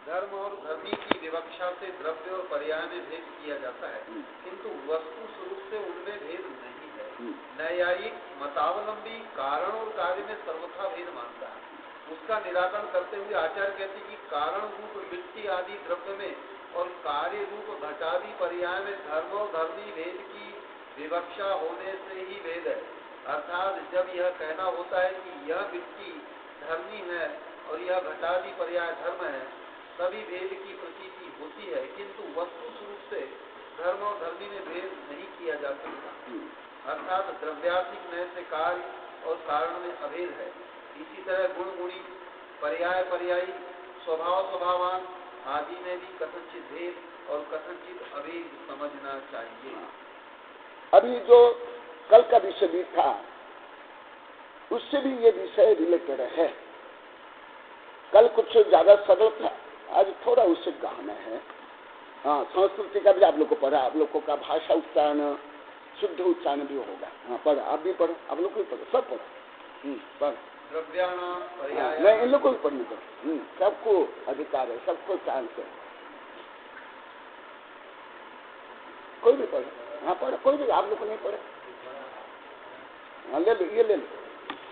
धर्म और धर्मी की विवक्षा से द्रव्य और पर्याय में भेद किया जाता है, किंतु वस्तु स्वरूप से उनमें भेद नहीं है। न्यायिक मतावलंबी कारण और कार्य में सर्वथा भेद मानता है। उसका निराकरण करते हुए आचार्य कहते हैं कि कारण रूप मिट्टी आदि द्रव्य में और कार्य रूप घटादि पर्याय में धर्म और धर्मी भेद की विवक्षा होने से ही भेद है। अर्थात जब यह कहना होता है कि यह मिट्टी धर्मी है और यह घटादि पर्याय धर्म है, तभी भेद की प्रतीति होती है, किंतु वस्तु स्वरूप से धर्म और धर्मी में भेद नहीं किया जा सकता। अर्थात द्रव्यात्मिक नय से कार्य और कारण में अभेद है। इसी तरह गुण गुणी, पर्याय पर्यायी, स्वभाव स्वभावान आदि में भी कथनचित भेद और कथनचित अभेद समझना चाहिए। अभी जो कल का विषय भी था, उससे भी ये विषय रिलेटेड है। कल कुछ ज्यादा सरल था, आज थोड़ा उससे गहन है। हाँ, संस्कृति का भी आप लोग को पढ़ा, आप लोगों का भाषा उच्चारण, शुद्ध उच्चारण भी होगा। हाँ, पढ़ो, आप भी पढ़ो, आप लोग भी पढ़ो, सब पढ़ो। पढ़ो। नहीं, इन लोग को भी पढ़ने दो। सबको अधिकार है, सबको चांस है। कोई भी पढ़ो। हाँ, पढ़ो, कोई भी, आप लोग को नहीं पढ़े। हाँ, ले लो, ये ले लो।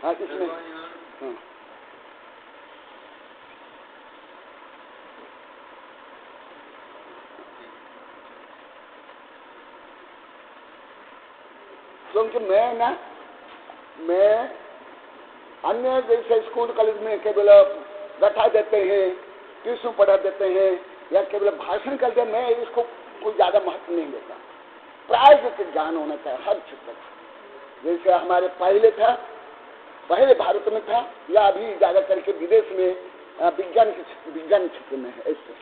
हाँ, इसमें हाँ, क्योंकि मैं अन्य जैसे स्कूल कॉलेज में केवल बैठा देते हैं, ट्यूशन पढ़ा देते हैं या केवल भाषण करते हैं, मैं इसको कोई ज्यादा महत्व नहीं देता। प्रायोगिक ज्ञान होना चाहिए हर क्षेत्र का। जैसे हमारे पहले भारत में था, या अभी ज्यादा करके विदेश में विज्ञान क्षेत्र में है। ऐसे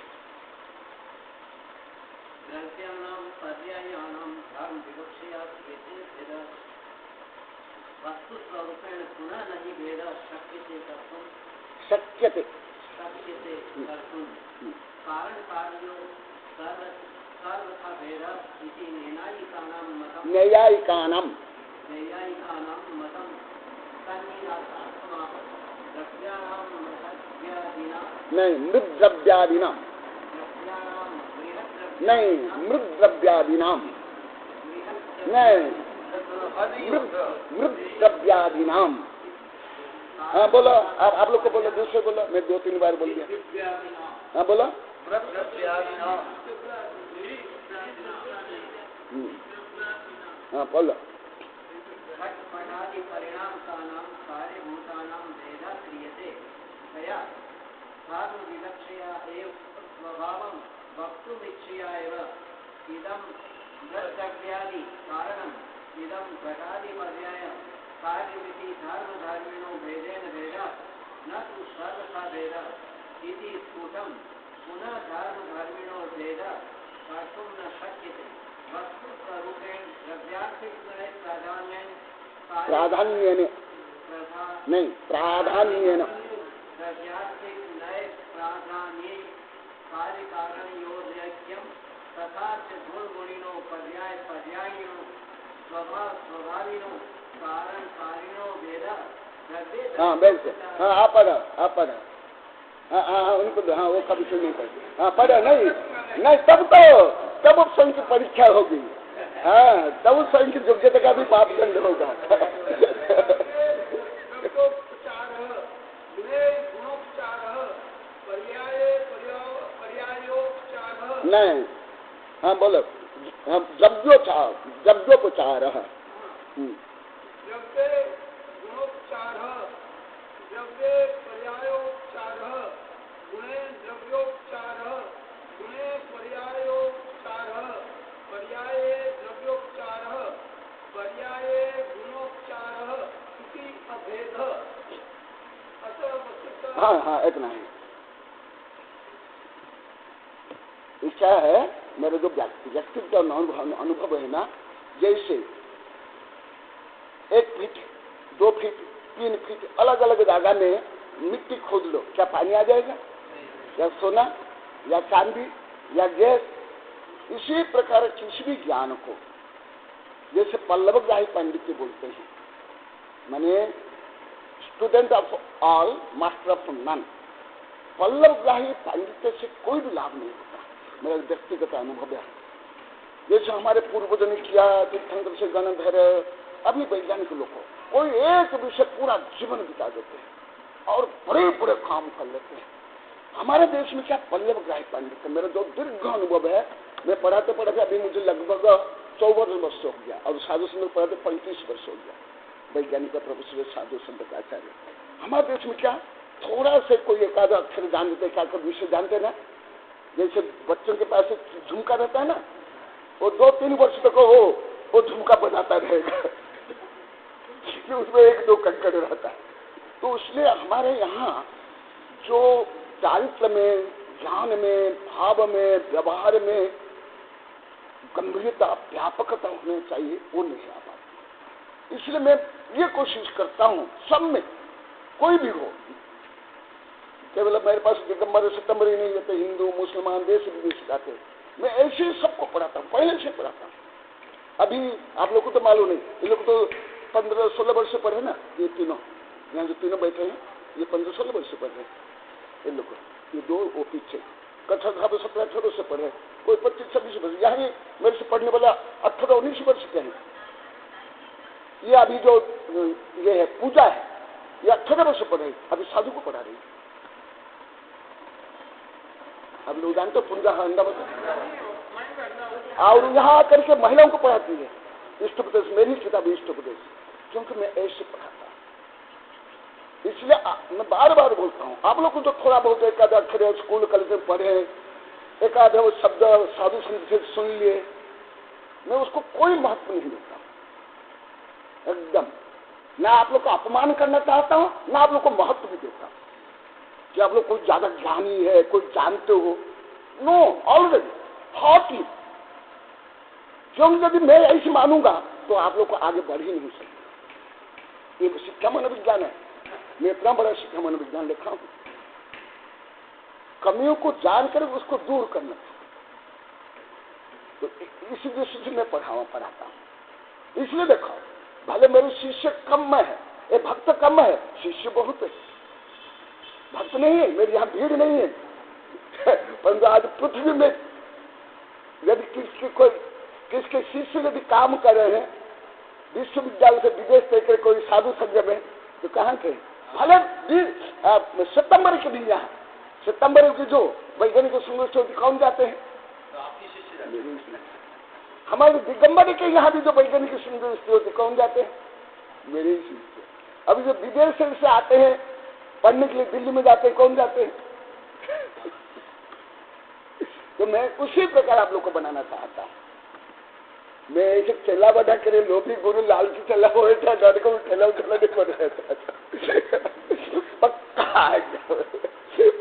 वस्तु स्वरूपेण पुनः नहीं भेद शक्यते कर्तुं कारण कार्यो सर्वथा भेद इति नैयायिकानां मतं तन्निरासात्मः द्रव्याणां मृद्रव्यादिनां नहीं, मृद्रव्यादिनां नहीं, मृद्रव्यादिनां नहीं, मृद्रव्यादिनाम। हाँ, बोलो, आप लोग को बोलो, दूसरे बोलो, मैं 2-3 बार बोल दिया। हाँ, बोलो। हाँ, बोलो। परिणाम कार्यभूतानां भेदः क्रियते तया साधुविलक्षया एव स्वभावं वक्तुमिच्छया एव इदं द्रव्यादि कारणम् इदं घटादि पर्याय कार्यमिति धर्मधार्मिणो भेदेन भेदः न तु सर्वथा भेदः इति स्फुटं पुनः धर्मधार्मिणो भेदः कर्तुं न शक्यते। वस्तुस्वरूपेण द्रव्यात्मिकनये प्राधान्येन द्रव्यात्मिकनये प्राधान्ये कार्यकारणयोर्यैक्यं तथा च गुणगुणिनो पर्याय पर्यायिनो स्वभाविनो कारण कारिणो भेद। हाँ, बिल्कुल। हाँ, आप पढ़ो। हाँ, उनको हाँ, वो कभी सुन नहीं पड़ती। हाँ, पढ़ो। नहीं, तब स्वयं की परीक्षा होगी। हाँ, तब स्वयं की योग्यता का भी मापदंड होगा। नहीं, हाँ, बोलो। द्रव्योपचार द्रव्ये पर्यायोपचारः गुणे द्रव्योपचारः गुणे पर्यायोपचारः पर्याये द्रव्योपचारः पर्याये गुणोपचारः इति अभेदः। हाँ, इतना ही। इच्छा है मेरे जो व्यक्तित्व अनुभव है ना, जैसे 1 फीट 2 फीट 3 फीट अलग अलग जगह में मिट्टी खोद लो, क्या पानी आ जाएगा? या सोना या चांदी या गैस? इसी प्रकार किसी भी ज्ञान को, जैसे पल्लवग्राही पंडित बोलते हैं, माने student of all master of none, पल्लवग्राही पांडित्य से कोई भी लाभ नहीं होता, मेरा व्यक्तिगत अनुभव है। जैसे हमारे पूर्वजों ने किया, तीर्थंकर से गणधर, अभी वैज्ञानिक लोग कोई एक विषय पूरा जीवन बिता देते हैं और बड़े बड़े काम कर लेते हैं। हमारे देश में क्या पल्लवग्राही पांडित्य, मेरा जो दीर्घ अनुभव है, मैं पढ़ाते पढ़ाते अभी मुझे लगभग 54 वर्ष हो गया और साधु संत पढ़ाते 35 वर्ष हो गया, वैज्ञानिक प्रोफेसर साधु संत का आचार्य। हमारे देश में क्या थोड़ा से कोई एक आधा अक्षर जान देते, क्या कर विषय जानते ना, जैसे बच्चों के पास झुमका रहता है ना, वो 2-3 वर्ष तक वो झुमका बनाता रहेगा उसमें 1-2 कंकड़ रहता है। तो इसलिए हमारे यहाँ जो चारित्र में, ज्ञान में, भाव में, व्यवहार में गंभीरता, व्यापकता होनी चाहिए, वो नहीं आ पाती। इसलिए मैं ये कोशिश करता हूँ सब में कोई भी हो, केवल मेरे पास दिगंबर सितंबर ही नहीं रहते, हिंदू मुसलमान देश विदेश जाते, मैं ऐसे ही सबको पढ़ाता हूँ, पहले से पढ़ाता हूँ। अभी आप लोग को तो मालूम नहीं, ये लोग तो 15-16 वर्ष से पढ़े ना, ये तीनों यहाँ जो तीनों बैठे हैं ये 15-16 वर्ष से पढ़ रहे हैं। इन लोग ये 2 वो पीछे कक्षा 17-18 से पढ़े, कोई 25-26 वर्ष, यहाँ मेरे से पढ़ने वाला 18-19 वर्ष के हैं। ये अभी जो ये है पूजा है, ये 18 वर्ष पढ़े, अभी साधु को पढ़ा रही है। अब लोग जानते हो पूजा अंडा और यहाँ आकर के महिलाओं को पढ़ाती है इष्टोपदेश, मेरी किताब इष्टोपदेश, क्योंकि मैं ऐसे पढ़ाता हूँ। इसलिए मैं बार बार बोलता हूँ, आप लोग को तो थोड़ा बहुत एक आधा अक्षर स्कूल कॉलेज में पढ़े, एक आधा वो शब्द साधु संत से सुन लिए, मैं उसको कोई महत्व नहीं देता एकदम। ना आप लोग को अपमान करना चाहता हूँ, ना आप लोग को महत्व भी देता हूँ कि आप लोग कोई ज्यादा ज्ञानी है, कोई जानते हो। नो, ऑलरेडी हॉटली, क्योंकि यदि मैं ऐसे मानूंगा तो आप लोग को आगे बढ़ ही नहीं सकते। ये शिक्षा मनोविज्ञान है, मैं इतना बड़ा शिक्षा मनोविज्ञान लिखा हूं। कमियों को जानकर उसको दूर करना, तो इसी दृष्टि से मैं पढ़ाता हूं। इसलिए देखो, भले मेरे शिष्य कम है, ये भक्त कम है, शिष्य बहुत है। भक्त नहीं है, मेरी यहाँ भीड़ नहीं है, परंतु आज पृथ्वी में यदि किसके शिष्य यदि काम कर रहे हैं, विश्वविद्यालय से विदेश देकर कोई साधु संघ में, तो कहाँ थे? भले सितंबर के भी यहाँ, सितंबर की जो वैज्ञानिक संगोष्ठी कौन जाते हैं? हमारे दिगंबर के यहाँ भी जो वैज्ञानिक संगोष्ठी होती कौन जाते हैं? मेरे ही शिष्य। अभी जो विदेश से आते हैं पढ़ने के लिए, दिल्ली में जाते हैं, कौन जाते हैं? तो मैं उसी प्रकार आप लोग को बनाना चाहता हूँ। मैं ऐसे चला बना करे लोभी गुरु लालची चला हुआ था, डर को चला नहीं पड़ रहा था।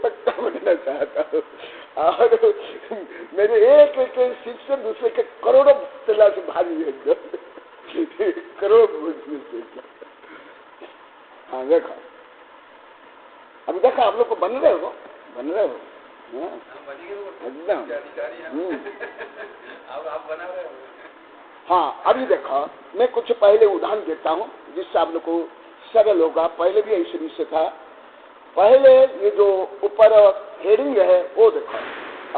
पक्का बनना चाहता हूँ। और मेरे एक शिष्य दूसरे के करोड़ों चला से भारी है, करोड़ों। हाँ देखो, अभी देखो आप लोग को बन रहे हो एकदम। हाँ, अभी देखो मैं कुछ पहले उदाहरण देता हूँ जिससे आप लोग को सरल होगा। पहले भी ऐसे विषय था। पहले ये जो ऊपर हेडिंग है वो देखो,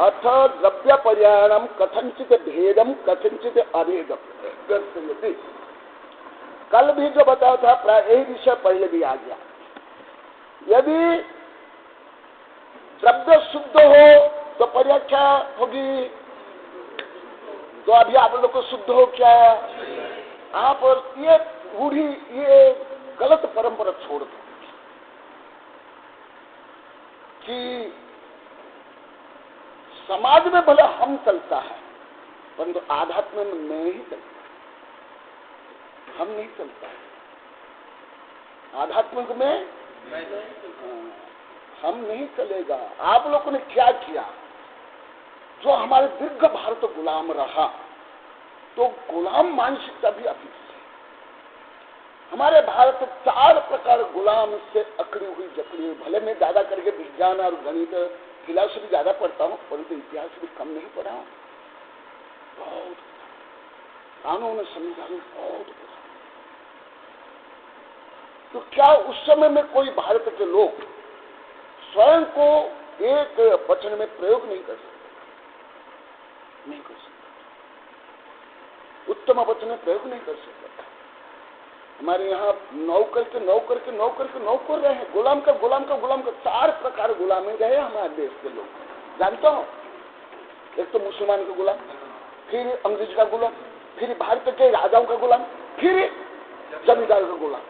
अथ द्रव्य पर्यायणम कथनचित भेदम कथनचित अभेदम। कल भी जो बताया था प्राय यही विषय पहले भी आ गया। यदि द्रव्य शुद्ध हो तो पर्याय क्या होगी? तो अभी आप लोग को शुद्ध हो क्या? आप ये बूढ़ी ये गलत परंपरा छोड़ दो कि समाज में भले हम चलता है परंतु आध्यात्म में नहीं चलता, हम नहीं चलता। आध्यात्मिक में हम नहीं चलेगा। आप लोगों ने क्या किया? जो हमारे दीर्घ भारत गुलाम रहा, तो गुलाम मानसिकता भी अभी हमारे भारत 4 प्रकार गुलाम से अकड़ी हुई जकड़ी हुई। भले मैं ज्यादा करके विज्ञान और गणित फिलॉसफी ज्यादा पढ़ता हूँ परंतु इतिहास भी कम नहीं पढ़ा हूँ। बहुत कानून संविधान बहुत पढ़ा। तो क्या उस समय में कोई भारत के लोग स्वयं को एक वचन में प्रयोग नहीं कर सकते, नहीं कर सकते, उत्तम वचन में प्रयोग नहीं कर सकते। हमारे यहाँ नौकर के नौकर के नौकर के नौकर रहे हैं, गुलाम का गुलाम का गुलाम का 4 प्रकार गुलामी रहे हमारे देश के लोग, जानते हो। एक तो मुसलमान का गुलाम, फिर अंग्रेज का गुलाम, फिर भारत के राजाओं का गुलाम, फिर जमींदार का गुलाम।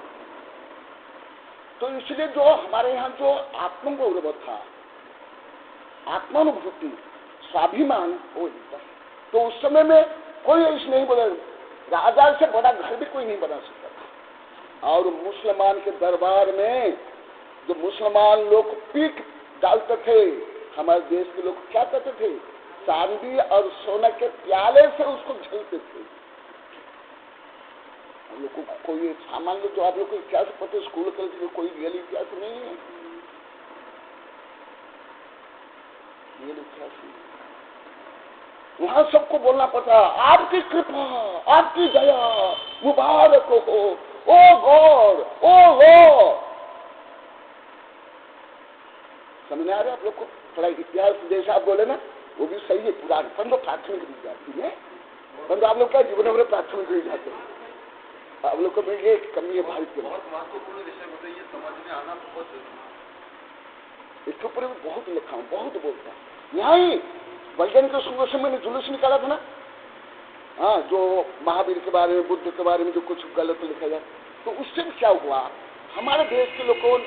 तो इसलिए जो हमारे यहाँ जो आत्मगौरव था, आत्मानुभूति, स्वाभिमान हो जाता है। तो उस समय में कोई ऐसा नहीं बोला, राजा से बड़ा घर भी कोई नहीं बना सकता था। और मुसलमान के दरबार में जो मुसलमान लोग पीक डालते थे, हमारे देश के लोग क्या करते थे, चांदी और सोना के प्याले से उसको झलते थे। हम लोग को कोई सामान लो, जो आप लोग को इतिहास पता, स्कूल करके कोई रियल इतिहास नहीं है, रियल इतिहास नहीं। वहां सबको बोलना पड़ता, आपकी कृपा, आपकी दया मुबारक हो, ओ गॉड, ओ गॉड। समझ आ रहा है आप लोग को? थोड़ा इतिहास जैसा आप बोले ना, वो भी सही है, पुरानी परंतु प्राथमिक विद्यार्थी है, परंतु आप लोग क्या जीवन में प्राथमिक नहीं जाते हैं। आप लोग को भी ये कमी है भारत के, बहुत महत्वपूर्ण विषय मुझे ये समझ में आना बहुत जरूरी है। इसके ऊपर भी बहुत लिखा हूँ, बहुत बोलता हूँ। यहाँ ही वैज्ञानिक संघर्ष में जुलूस निकाला था ना, हाँ, जो महावीर के बारे में, बुद्ध के बारे में जो कुछ गलत लिखा जाए, तो उससे क्या हुआ, हमारे देश के लोगों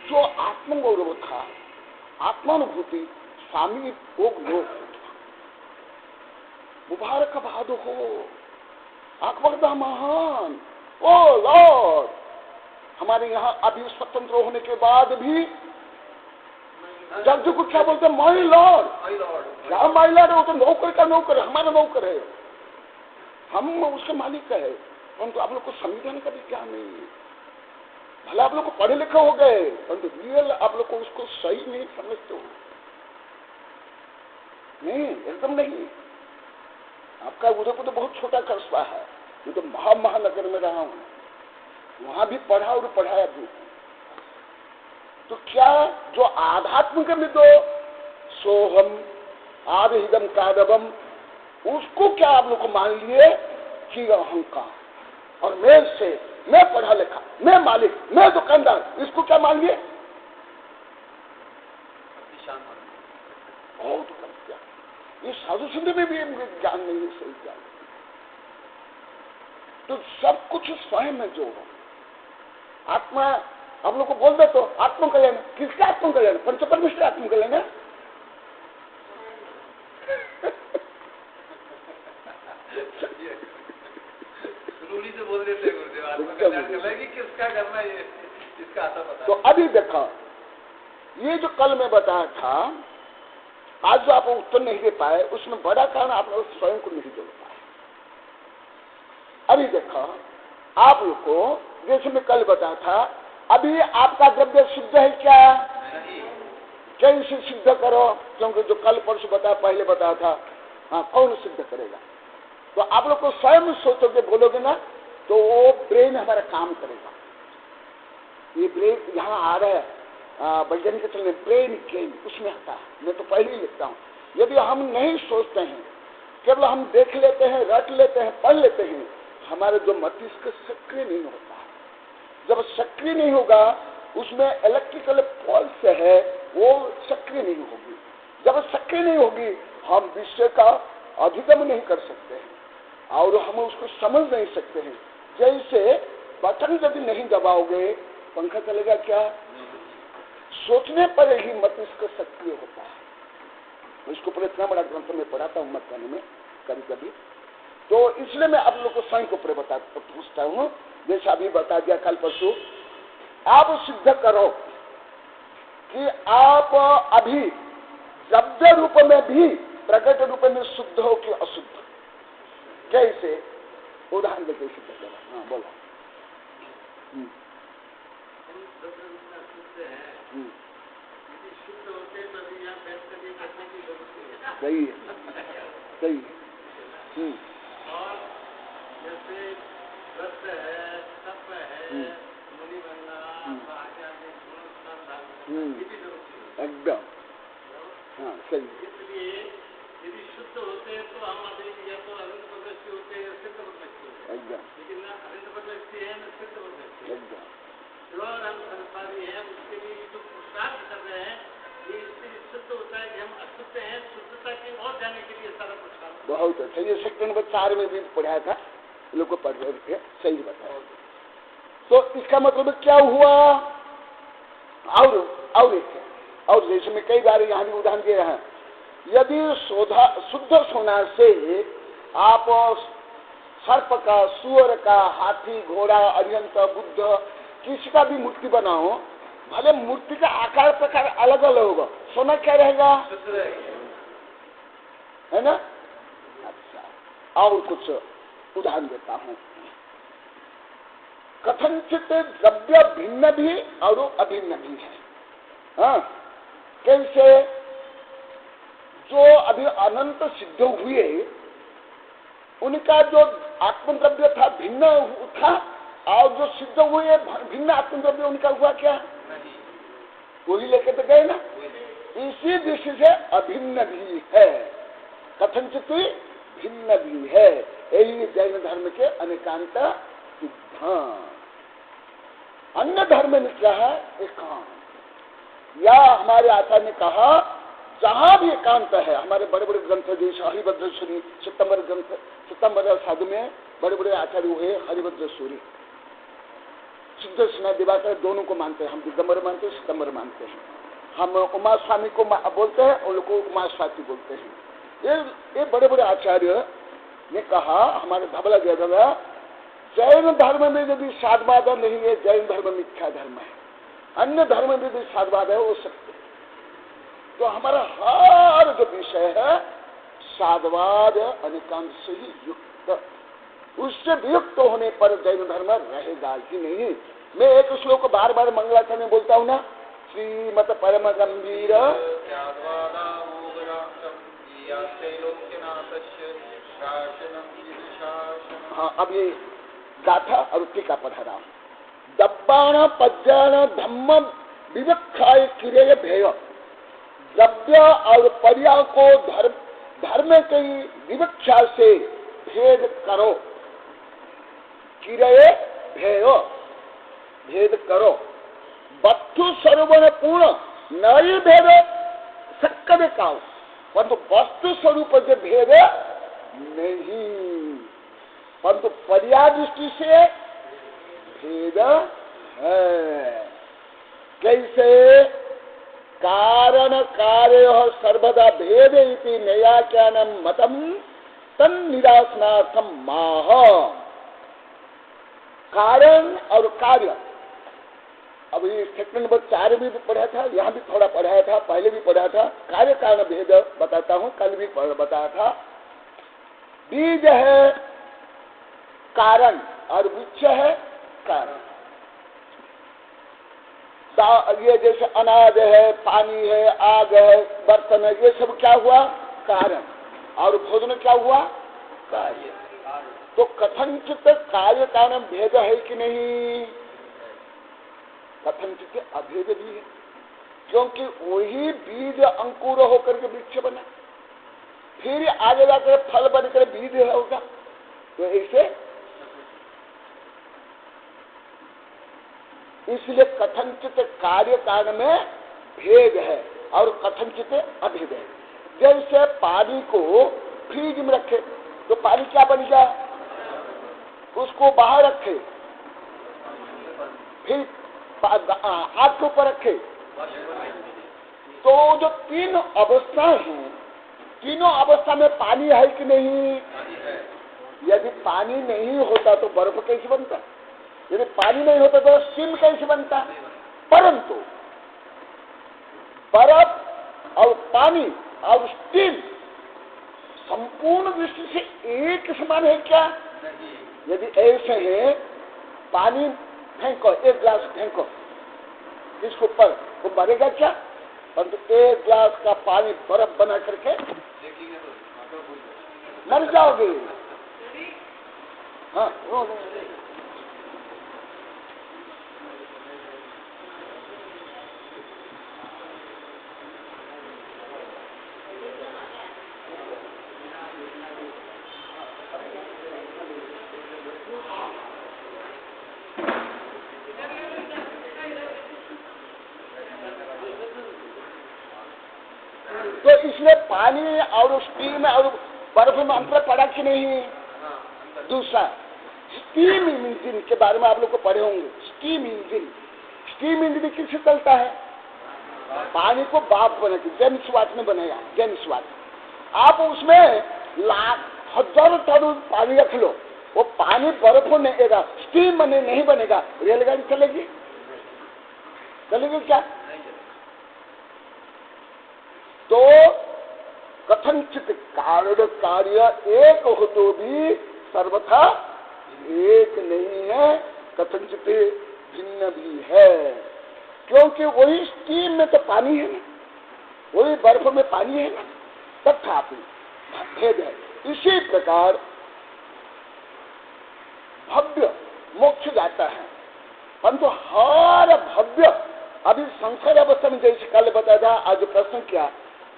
जो आत्मगौरव था, आत्मानुभूति, स्वामी भोग लोग, मुबारक बहादुर हो, अकबर महान, ओ लॉर्ड। हमारे यहाँ अभी स्वतंत्र होने के बाद भी जब को क्या बोलते हैं, माई लॉर्ड। क्या माई लॉर्ड है? वो तो नौकर का नौकर है, हमारा नौकर है, हम उसके मालिक है। परंतु आप लोग को संविधान का भी ज्ञान नहीं है। भले आप लोग को पढ़े लिखे हो गए, परंतु रियल आप लोग को उसको सही नहीं समझते हो। नहीं, एकदम नहीं। आपका उदयपुर तो बहुत छोटा कस्बा है, मैं तो महानगर में रहा हूँ, वहां भी पढ़ा और पढ़ाया भी। तो क्या जो आध्यात्मिक में दो सोहम आदिदम कादवम, उसको क्या आप लोग को मान लिए कि अहंकार और मैं पढ़ा लिखा, मैं मालिक, मैं दुकानदार, इसको क्या मान लिए? बहुत कम ज्ञान। ये साधु संत में भी ज्ञान नहीं है, सही ज्ञान। तो सब कुछ स्वयं में जोड़ो। आत्मा हम लोग को बोल दे तो आत्मकल्याण, किसका आत्मकल्याण? पंच परमेश्वर आत्मकल्याण है। से बोल देते गुरुदेव, आत्मकल्याण करना कि किसका करना, ये इसका आता पता। तो अभी देखो, ये जो कल मैं बताया था, आज जो आप उत्तर नहीं दे पाए, उसमें बड़ा कारण आप लोग स्वयं को नहीं जोड़ पाए। अभी देखो, आप लोग को जैसे मैं कल बताया था, अभी आपका द्रव्य सिद्ध है क्या? कैसे सिद्ध करो? क्योंकि जो कल परसों बताया, पहले बताया था, हाँ, कौन सिद्ध करेगा? तो आप लोग को स्वयं सोचोगे, बोलोगे ना, तो वो ब्रेन हमारा काम करेगा। ये ब्रेन यहाँ आ रहा है, वैज्ञानिक चलने ब्रेन गेम उसमें आता है। मैं तो पहले ही लिखता हूँ। यदि हम नहीं सोचते हैं, केवल हम देख लेते हैं, रट लेते हैं, पढ़ लेते हैं, हमारे जो मस्तिष्क सक्रिय नहीं होता है। जब सक्रिय नहीं होगा, उसमें इलेक्ट्रिकल पल्स है, वो सक्रिय नहीं होगी। जब सक्रिय नहीं होगी, हम विषय का अधिगम नहीं कर सकते हैं और हम उसको समझ नहीं सकते हैं। जैसे बटन यदि नहीं दबाओगे, पंखा चलेगा क्या? सोचने पर ही मस्तिष्क सक्रिय होता है। इसको पर इतना बड़ा ग्रंथ में पढ़ाता हूँ मत में कभी कभी। तो इसलिए मैं आप लोग को स्वयं को पूछता हूँ, जैसा अभी बता दिया कल परसों, आप सिद्ध करो कि आप अभी द्रव्य रूप में भी, प्रकट रूप में शुद्ध हो कि अशुद्ध। कैसे? उदाहरण देके सिद्ध करो। हाँ, बोलो। सही है, सही है। और जैसे व्रत है, तप है, मुनि बनना, आचार्य, हाँ सही। इसलिए यदि शुद्ध होते हैं तो हम अभी या तो अनंत पदस्थी होते हैं या सिद्ध पदस्थी होते हैं, एकदम लेकिन न अनंत पदस्थी है न सिद्ध पदस्थी है। एकदम जो हम संसारी है उसके लिए जो पुरुषार्थ कर रहे हैं ये इससे सिद्ध होता है कि हम अशुद्ध हैं, शुद्धता की ओर जाने के लिए सारा पुरुषार्थ। बहुत अच्छा। ये सेक्टर नंबर 4 में भी पढ़ाया था, लोग को पढ़ रहे थे, सही बताया। तो इसका मतलब क्या हुआ? और एक है, और जैसे मैं कई बार यहाँ भी उदाहरण दे रहा हूं, यदि शुद्ध सोना से आप सर्प का, सुअर का, हाथी, घोड़ा, अरिहंत, बुद्ध किसी का भी मूर्ति बनाओ, भले मूर्ति का आकार प्रकार अलग अलग होगा, सोना क्या रहेगा? है ना? अच्छा, और कुछ उदाहरण देता हूं। कथनचित द्रव्य भिन्न भी और अभिन्न भी है। हाँ, कैसे? जो अभी अनंत सिद्ध हुए उनका जो आत्मद्रव्य था भिन्न था, और जो सिद्ध हुए भिन्न आत्मद्रव्य उनका हुआ क्या? वही लेके तो गए ना। इसी दृष्टि से अभिन्न भी है, कथनचित भिन्न भी है। यही जैन धर्म के अनेकांत सिद्धांत। अन्य धर्म में क्या है? एकांत। या हमारे आचार्य ने कहा जहां भी एकांत है, हमारे बड़े बड़े ग्रंथ जैसे हरिभद्रेश्वरी, सितंबर साधु में बड़े बड़े आचार्य हुए हरिभद्रेश्वरी, सिद्ध स्नाय दिवाकर दोनों को मानते हैं। हम दिगंबर मानते हैं, सितंबर मानते हैं। हम उमा स्वामी को बोलते हैं, उन लोग को उमा स्वाति बोलते हैं। ये बड़े बड़े आचार्य ने कहा, हमारे धबला जगह, जैन धर्म में यदि साधवाद नहीं है, जैन धर्म मिथ्या धर्म है। अन्य धर्म में भी साधवाद है, वो सत्य। तो हमारा हर जो विषय है साधवाद अनेकांत से ही युक्त, उससे वियुक्त होने पर जैन धर्म रहेगा ही नहीं। मैं एक श्लोक को बार बार मंगलाचरण में बोलता हूँ ना, श्रीमत परम गंभीर। हाँ, अब ये गाथा और टीका पढ़ा रहा हूं। दब्बाण पज्जान धम्म विवक्षाय किरेय भेय। द्रव्य और पर्याय को धर्म की विवक्षा से भेद करो। किरेय भेय, भेद करो। वस्तु स्वरूप पूर्ण नई भेद सक्कदे काओ, परंतु वस्तु स्वरूप से भेद नहीं, परंतु पर्याय दृष्टि से भेद है। कैसे? कारण कार्य सर्वदा भेद इति नैयायिकानां मतम तन्निरासनार्थम माह। कारण और कार्य, अब ये सेक्शन नंबर 4 भी पढ़ा था, यहाँ भी थोड़ा पढ़ाया था, पहले भी पढ़ा था। कार्य कारण भेद बताता हूँ, कल भी बताया था। बीज है कारण और वृक्ष है कारण। ये जैसे अनाज है, पानी है, आग है, बर्तन है, ये सब क्या हुआ? कारण। और भोजन क्या हुआ? कार्य। तो कथनचित कार्य कारण भेद है कि नहीं? कथनचित अभेद भी है, क्योंकि वही बीज अंकुर होकर के वृक्ष बना, फिर आगे जाकर फल बनकर बीज होगा। तो ऐसे इसलिए कथनचित कार्य कारण में भेद है और कथनचित अभेद है। जैसे पानी को फ्रिज में रखे तो पानी क्या बन गया? उसको बाहर रखे, फिर आग के ऊपर रखे, तो जो तीन अवस्था है, तीनों अवस्था में पानी है कि नहीं? यदि पानी नहीं होता तो बर्फ कैसे बनता? यदि पानी नहीं होता तो स्टीम कैसे बनता? परंतु बर्फ और पानी और स्टीम संपूर्ण दृष्टि से एक समान है क्या? यदि ऐसे है, पानी फेंको, एक गिलास फेंको इसके ऊपर, वो मरेगा क्या? परंतु एक गिलास का पानी बर्फ बना करके मर जाओगे। हाँ, तो इसलिए पानी और स्टीम और बर्फ में अंतर पड़ा कि नहीं? दूसरा स्टीम इंजन के बारे में आप लोग को पढ़े होंगे। स्टीम इंजन किससे चलता है? पानी को भाप बना के जेम्स वाट ने बनाया। जेम्स वाट, आप उसमें हजारों टन पानी रख लो, वो पानी बर्फ बनेगा, स्टीम नहीं बनेगा, रेलगाड़ी चलेगी? चलेगी क्या? तो कथनचित कारण कार्य एक हो तो भी सर्वथा एक नहीं है, कथनचित भिन्न भी है। क्योंकि वही स्टीम में तो पानी है ना, वही बर्फ में पानी है ना, तथापि भेद है। इसी प्रकार भव्य मोक्ष जाता है, परंतु हर भव्य अभी संसार अवस्था में, जैसे कल बताया था, आज प्रश्न किया,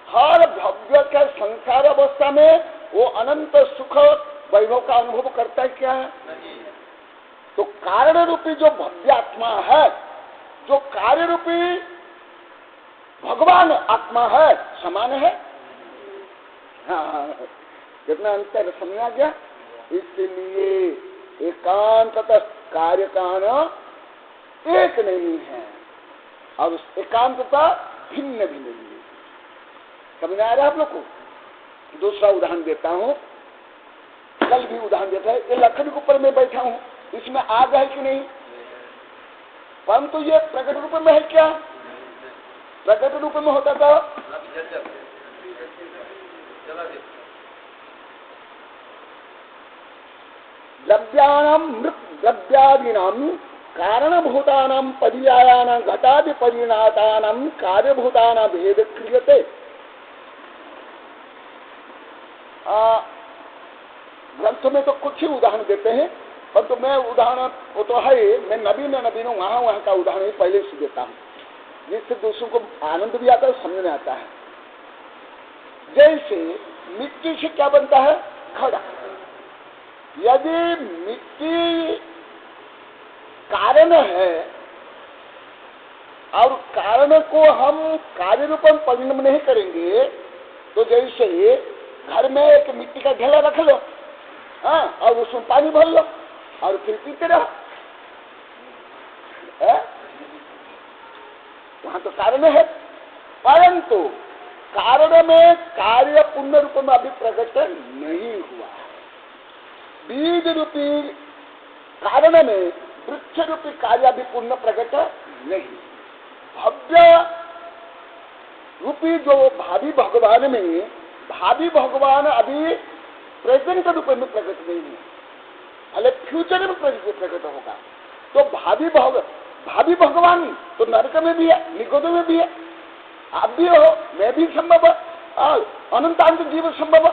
हर भव्य का संसार अवस्था में वो अनंत सुख वैभव का अनुभव करता है क्या? तो कारण रूपी जो भव्य आत्मा है, जो कार्य रूपी भगवान आत्मा है, समान है। हाँ, कितना अंतर समझ आ गया? इसलिए एकांततः कार्य कारण एक नहीं है और एकांतता भिन्न भी नहीं है। समझ आ रहा है आप लोग को? दूसरा उदाहरण देता हूं, कल भी उदाहरण देता है। ये लकड़ी के ऊपर मैं बैठा हूं, इसमें आग है कि नहीं? परंतु ये प्रकट रूप में है क्या? प्रकट रूप में होता था द्रव्याणाम मृत द्रव्यादीनाम कारणभूतानाम पर्यायानाम घटादि परिणातानाम कार्यभूतानाम भेद क्रियते। ग्रंथ में तो कुछ ही उदाहरण देते हैं, परंतु मैं उदाहरण वो तो है, मैं नवीन वहां का उदाहरण ही पहले से देता हूँ, जिससे दूसरों को आनंद भी आता है, समझ में आता है। जैसे मिट्टी से क्या बनता है? घड़ा। यदि मिट्टी कारण है और कारण को हम कार्य रूप में परिणाम नहीं करेंगे, तो जैसे घर में एक मिट्टी का ढेला रख लो, हाँ, और उसमें पानी भर लो और फिर पीते रहो, वहां तो कारण है, परंतु कारण में कार्य पूर्ण रूप में अभी प्रकट नहीं हुआ। बीज रूपी कारण में वृक्ष रूपी कार्य अभी पूर्ण प्रकट नहीं। भव्य रूपी जो भावी भगवान में, भावी भगवान अभी प्रेजेंट रूप में प्रकट नहीं है, अरे फ्यूचर में प्रकट होगा। तो भावी भगवान तो नरक में भी है, निगोद में भी है, आप भी हो, मैं भी संभव है, और अनंतांत जीव संभव।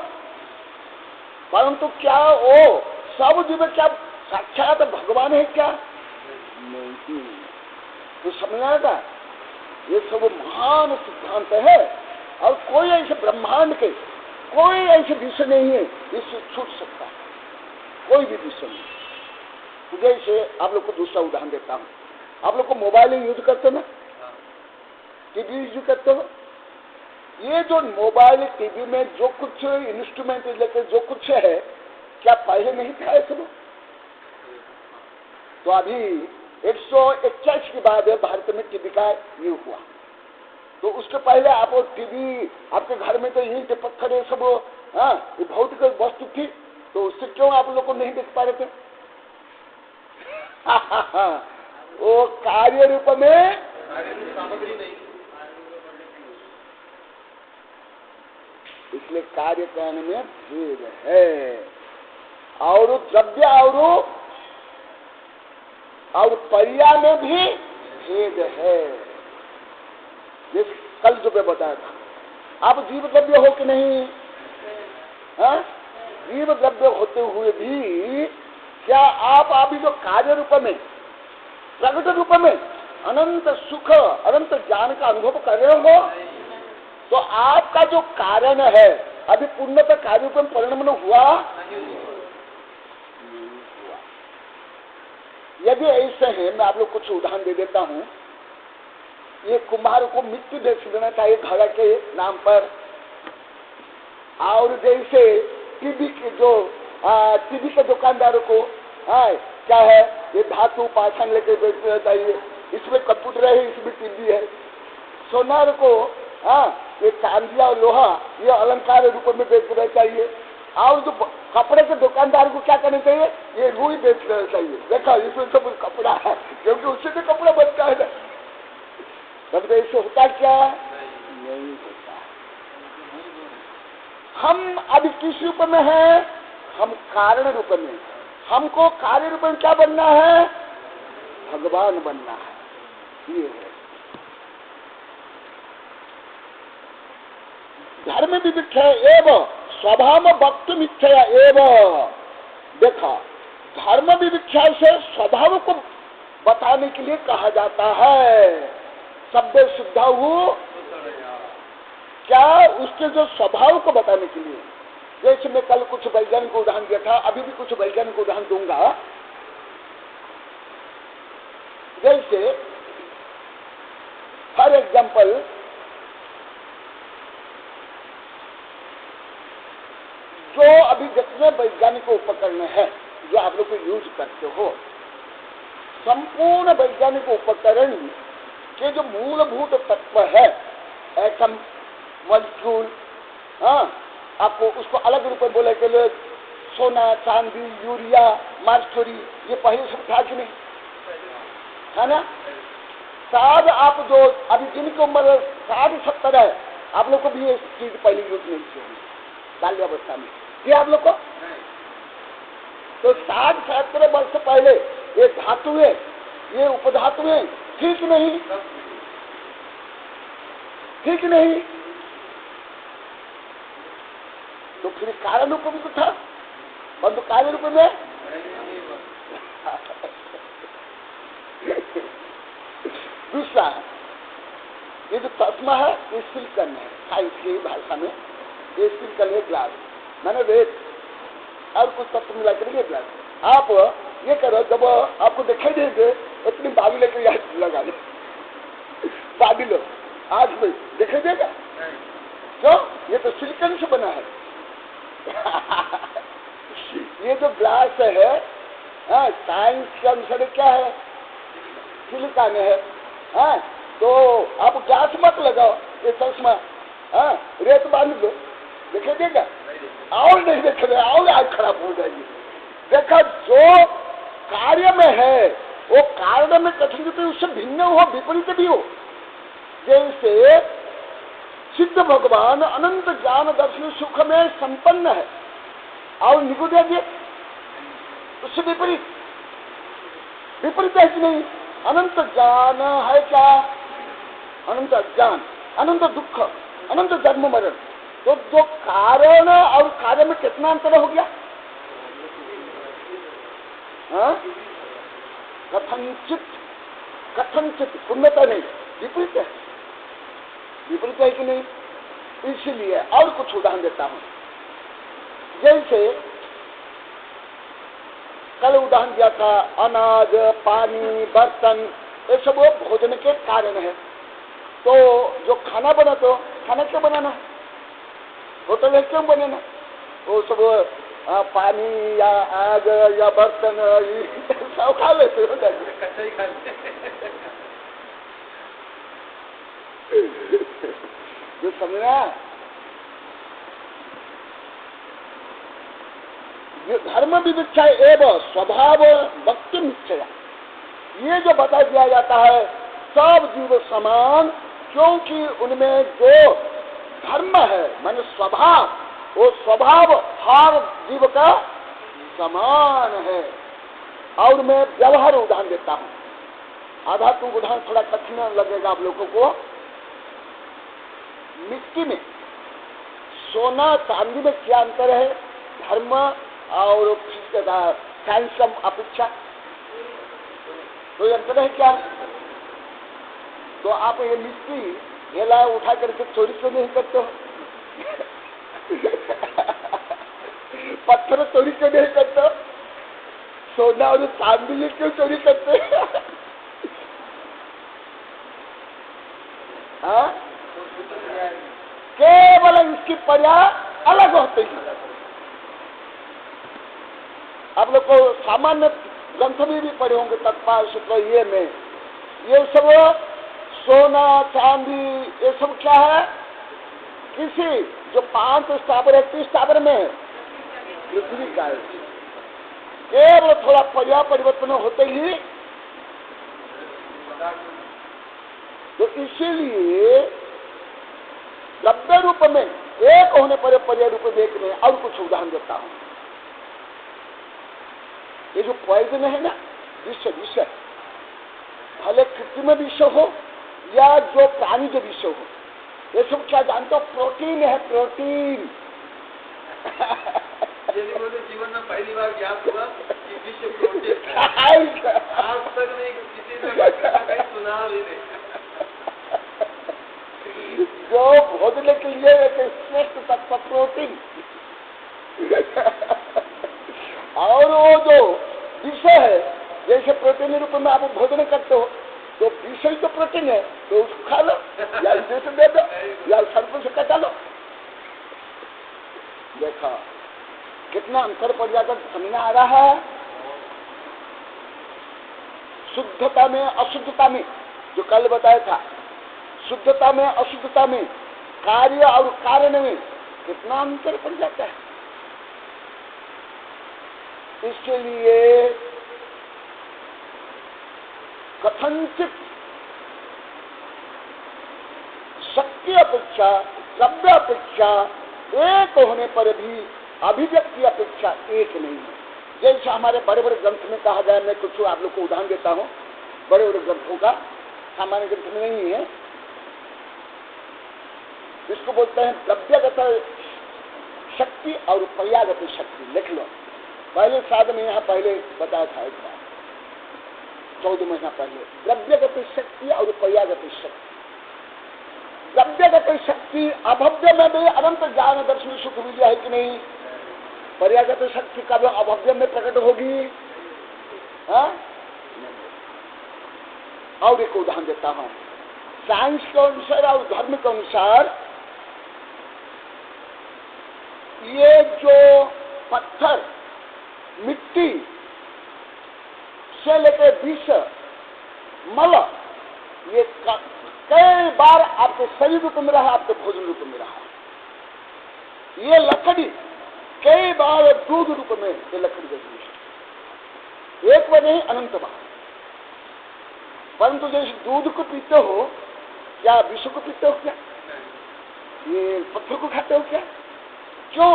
परंतु क्या वो सब जीव क्या साक्षात भगवान है क्या? नहीं। तो समझना था, ये सब महान सिद्धांत है और कोई ऐसे ब्रह्मांड के कोई ऐसे विषय नहीं है इससे छूट सकता है, कोई भी विषय नहीं। तो जैसे आप लोग को दूसरा उदाहरण देता हूँ, आप लोग को मोबाइल यूज करते हो ना, टीवी यूज करते हो, ये जो मोबाइल टीवी में जो कुछ इंस्ट्रूमेंट लेकर जो कुछ है, क्या पहले नहीं था ये सब? तो अभी 141 के बाद भारत में टीवी का ये हुआ, तो उसके पहले आप टीवी आपके घर में तो ईंट पत्थर ये सब ये भौतिक वस्तु थी, तो उससे क्यों आप लोग को नहीं देख पा रहे थे? वो कार्य रूप में सामग्री नहीं, इसलिए कार्य कारण में भेद है और द्रव्य और पर्याय में भी भेद है। जिस कल जो मैं बताया था, आप जीव द्रव्य हो कि नहीं? जीव द्रव्य होते हुए भी क्या आप अभी जो कार्य रूप में, प्रकट रूप में अनंत सुख अनंत ज्ञान का अनुभव कर रहे हो? तो आपका जो कारण है अभी पूर्णतः कार्य रूप में परिणमन हुआ? यदि ऐसे है, मैं आप लोग कुछ उदाहरण दे देता हूं। ये कुम्हार को मिट्टी बेच देना चाहिए घड़ा के नाम पर। और जैसे टीवी के जो टीवी के दुकानदारों को क्या है, ये धातु पाषाण लेके बेचना चाहिए, इसमें कंप्यूटर है, इसमें टीवी है। सोनार को ये चांदी और लोहा ये अलंकार रूप में बेच देना चाहिए। और जो कपड़े के दुकानदार को क्या करना चाहिए, ये रुई बेच देना चाहिए। देखा इसमें सब कपड़ा है, क्योंकि उससे भी कपड़ा बनता है ना। तब ऐसे होता क्या नहीं होता। हम अभी किस रूप में हैं, हम कारण रूप में। हमको कार्य रूप में क्या बनना है, भगवान बनना है। ये है धर्म विविक्षा एवं स्वभाव वक्त मिथ्या एवं। देखा धर्म विविक्षा से स्वभाव को बताने के लिए कहा जाता है। शब्द शुद्ध हो क्या, उसके जो स्वभाव को बताने के लिए। जैसे मैं कल कुछ वैज्ञानिक को उदाहरण दिया था, अभी भी कुछ वैज्ञानिक को उदाहरण दूंगा। जैसे फॉर एग्जाम्पल जो अभी जितने वैज्ञानिक उपकरण है जो आप लोग यूज करते हो, संपूर्ण वैज्ञानिक उपकरण के जो मूलभूत तत्व है, एटम, मॉलिक्यूल, आपको उसको अलग रूप में बोले के लिए सोना, चांदी, यूरिया, मर्क्यूरी, ये पहले सब था कि नहीं, है ना। शायद आप जो अभी जिनकी उम्र 60-70 है, आप लोग को भी ये चीज पहले यूज नहीं की होगी बाल्यावस्था में, ये आप लोग को। तो 60-70 वर्ष पहले ये धातुएं, ये उपधातुएं ठीक नहीं, ठीक नहीं, तो फिर कारण रूप में तो था, परंतु कार्य रूप में दूसरा ये जो चश्मा है ये सिलिकन है, साइंस की भाषा में ये सिलिकन है, ग्लास मैंने रेत और कुछ तत्व मिला कर ग्लास। आप ये करो, जब आपको दिखाई देंगे इतनी बाली लेकर यहाँ लगा लो, बाली लो, आज में दिखाई देगा क्यों, ये तो सिलिकन से बना है। ये जो ग्लास है साइंस के अनुसार क्या है, सिलिकॉन है। तो आप ग्लास मत लगाओ, ये चश्मा रेत बांध लो, दिखाई देगा और नहीं देखेगा, और आग खराब हो जाएगी। देखा जो कार्य में है वो कारण में कठिन उससे भिन्न हो, विपरीत भी हो। जैसे सिद्ध भगवान अनंत ज्ञान दर्शन सुख में संपन्न है और निगुड़े जी उससे विपरीत, विपरीत है कि नहीं। अनंत ज्ञान है क्या, अनंत ज्ञान, अनंत दुख, अनंत जन्म मरण। तो जो कारण और कार्य में कितना अंतर हो गया, कथनचित, कथनचित पूर्णता नहीं, विपरीत है, विपरीत है कि नहीं। इसलिए और कुछ उदाहरण देता हूं। जैसे कल उदाहरण दिया था, अनाज, पानी, बर्तन, ये सब भोजन के कारण है। तो जो खाना बना, तो खाना क्यों बनाना, होटल में क्यों बनाना, वो सब पानी या आग या बर्तन सब खा लेते हो, कच्चा ही खा लेते। जो समझना, धर्म विविक्षा एवं स्वभाव भक्ति निश्चय, ये जो बता दिया जाता है सब जीव समान, क्योंकि उनमें जो धर्म है माने स्वभाव, वो स्वभाव हर जीव का समान है। और मैं व्यवहार उदाहरण देता हूं, आधा तो उदाहरण थोड़ा कठिन लगेगा आप लोगों को। मिट्टी में सोना चांदी में क्या अंतर है, धर्म और साइंस अपेक्षा कोई अंतर है क्या। तो आप ये मिट्टी घेला उठा करके चोरी क्यों नहीं करते हो, पत्थर चोरी क्यों नहीं करते हो, सोना और चांदी क्यों चोरी करते की पर्याय अलग होते हैं। आप लोग को सामान्य ग्रंथ में भी पढ़े होंगे, तत्पाल सूत्र ये में, ये सब सोना चांदी ये सब क्या है, किसी जो 5 स्थावर है 30 स्थावर में पृथ्वी का है, केवल थोड़ा पर्याय परिवर्तन होते ही। तो इसीलिए द्रव्य रूप में एक होने पर पर्याय रूप में एक में। और कुछ उदाहरण देता हूं, ये जो पॉइजन है ना, विष भले कृत्रिम विष हो या जो प्राणी जो विष हो, ये सब क्या जानते हो, प्रोटीन है, प्रोटीन। जीवन में पहली बार ज्ञात हुआ कि विष प्रोटीन आज तक नहीं किसी ने कहीं सुना भी नहीं। जो भोजन के लिए एक श्रेष्ठ तत्व प्रोटीन और वो जो विषय है, जैसे प्रोटीन रूप में आप भोजन करते हो तो विषय तो प्रोटीन है, तो उसको खा लो या इसे से दे दो या सर्प से कटा लो। देखा कितना अंतर पड़ जाता, समझ आ रहा है। शुद्धता में अशुद्धता में, जो कल बताया था, शुद्धता में अशुद्धता में, कार्य और कारण में कितना अंतर पड़ जाता है। इसके लिए कथनचित शक्ति अपेक्षा द्रव्य अपेक्षा एक होने पर भी अभिव्यक्ति अपेक्षा एक नहीं है। जैसे हमारे बड़े बड़े ग्रंथ में कहा गया, मैं कुछ आप लोग को उदाहरण देता हूँ बड़े बड़े ग्रंथों का, सामान्य ग्रंथ में नहीं है। इसको बोलते हैं द्रव्यगत शक्ति और पर्यागत शक्ति। लिख लो, पहले शायद में यहाँ पहले बताया था एक बार 14 महीना पहले, द्रव्यगत शक्ति और पर्यागत शक्ति। द्रव्यगत शक्ति अभव्य में भी अनंत ज्ञान दर्शन सुख विजय है कि नहीं, पर्यागत शक्ति कब अभव्य में प्रकट होगी। हाँ? और एक उदाहरण देता हूं, साइंस के अनुसार और धर्म के अनुसार ये जो पत्थर मिट्टी से लेकर विष मल, ये कई बार आपके शरीर रूप में रहा, आपके भोजन रूप में रहा। ये लकड़ी कई बार दूध रूप में ये लकड़ी जैसी है, एक बार नहीं अनंत बार। परंतु जैसे दूध को पीते हो, क्या विष को पीते हो, क्या ये पत्थर को खाते हो, क्या क्यों?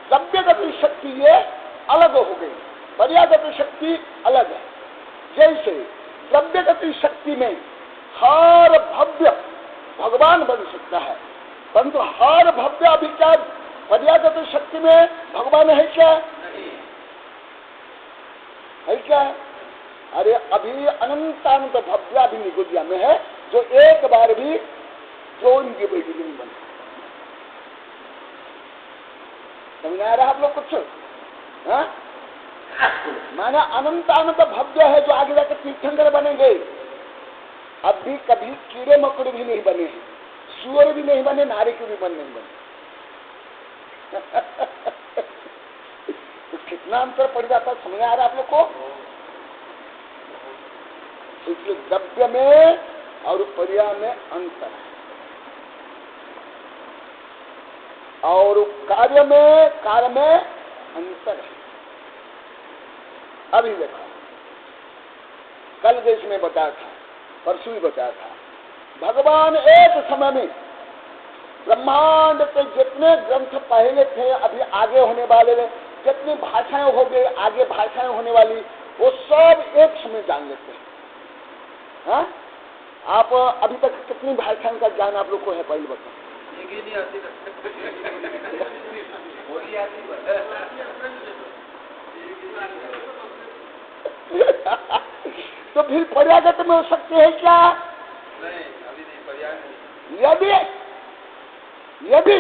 द्रव्यगत शक्ति ये अलग हो गई, पर्यागत शक्ति अलग है। जैसे द्रव्यगत शक्ति में हर भव्य भगवान बन सकता है, परंतु हर भव्य अभी क्या पर्यागत शक्ति में भगवान है क्या? है क्या? अरे अभी अनंतानंत भव्य अभी निगुदिया में है, जो एक बार भी द्रोण की बेटी नहीं बना। समझ आ रहा है आप लोग कुछ? हाँ? माना अनंतानंत भव्य है, जो आगे जाकर तीर्थंकर बनेंगे। अब भी कभी कीड़े मकोड़े भी नहीं बने हैं, सुअर भी नहीं बने, नारी के भी मन नहीं बने। तो कितना अंतर पड़ जाता, समझ आ रहा है आप लोग को? इसलिए द्रव्य में और पर्याय में अंतर है, और कार्य में अंतर है। अभी देखा, कल जैसे में बताया था, परसों ही बताया था, भगवान एक समय में ब्रह्मांड के जितने ग्रंथ पहले थे, अभी आगे होने वाले जितनी भाषाएं हो गई, आगे भाषाएं होने वाली, वो सब एक समय जान लेते हैं। हाँ? आप अभी तक कितनी भाषाओं का ज्ञान आप लोग को है, पहले बताओ। नहीं आती, बोली आती तो फिर पर्यागत में हो सकते हैं क्या? नहीं, अभी नहीं, पर्याय नहीं। यदि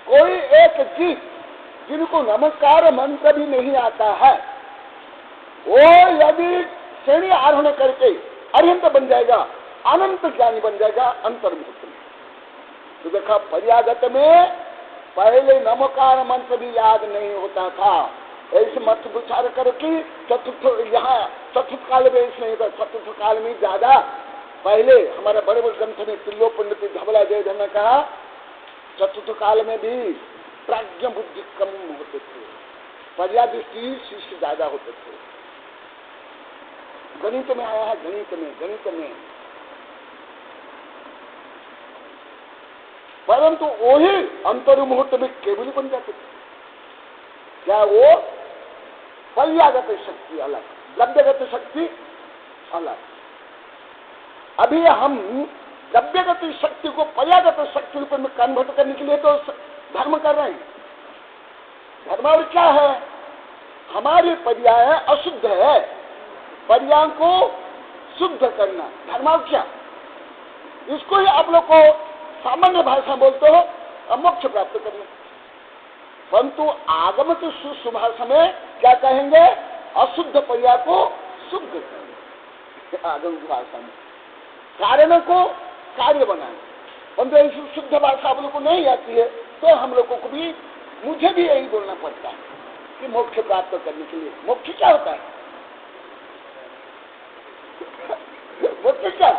कोई एक जीव जिनको नमस्कार मंत्र भी नहीं आता है, वो यदि श्रेणी आरोहण करके अरिहंत बन जाएगा, अनंत ज्ञानी बन जाएगा अंतर्मुहूर्त में। तो देखा पर्यागत में पहले नमकार मंत्र भी याद नहीं होता था। ऐसे मत विचार करो कि चतुर्थ यहाँ चतुर्थ काल में ऐसे नहीं होता। चतुर्थ काल में ज्यादा पहले हमारे बड़े बड़े ग्रंथ में तिल्लो पंडित धवला जयधर ने कहा चतुर्थ काल में भी प्राज्ञ बुद्धि कम होते थे, पर्यादृष्टि शिष्य ज्यादा होते थे। गणित में आया है, गणित में परंतु वही अंतर मुहूर्त में केवल बन जाते थे। क्या वो पर्यागत शक्ति अलग, द्रव्यगत शक्ति अलग। अभी हम द्रव्यगत शक्ति को पर्यागत शक्ति रूप में कन्वर्ट करने के लिए तो धर्म कर रहे हैं। धर्म और क्या है? हमारी पर्याय अशुद्ध है, पर्याय को शुद्ध करना धर्म और क्या। इसको ही आप लोग को सामान्य भाषा बोलते हो मोक्ष प्राप्त करना। परंतु आगम तो सुभाषा में क्या कहेंगे? अशुद्ध पर्याय को शुद्ध करेंगे। आगम भाषा में कारण को कार्य बनाए। परंतु ऐसी शुद्ध भाषा आप लोग को नहीं आती है तो हम लोगों को भी, मुझे भी यही बोलना पड़ता है कि मोक्ष प्राप्त करने के लिए। मोक्ष क्या होता है? मोक्ष क्या?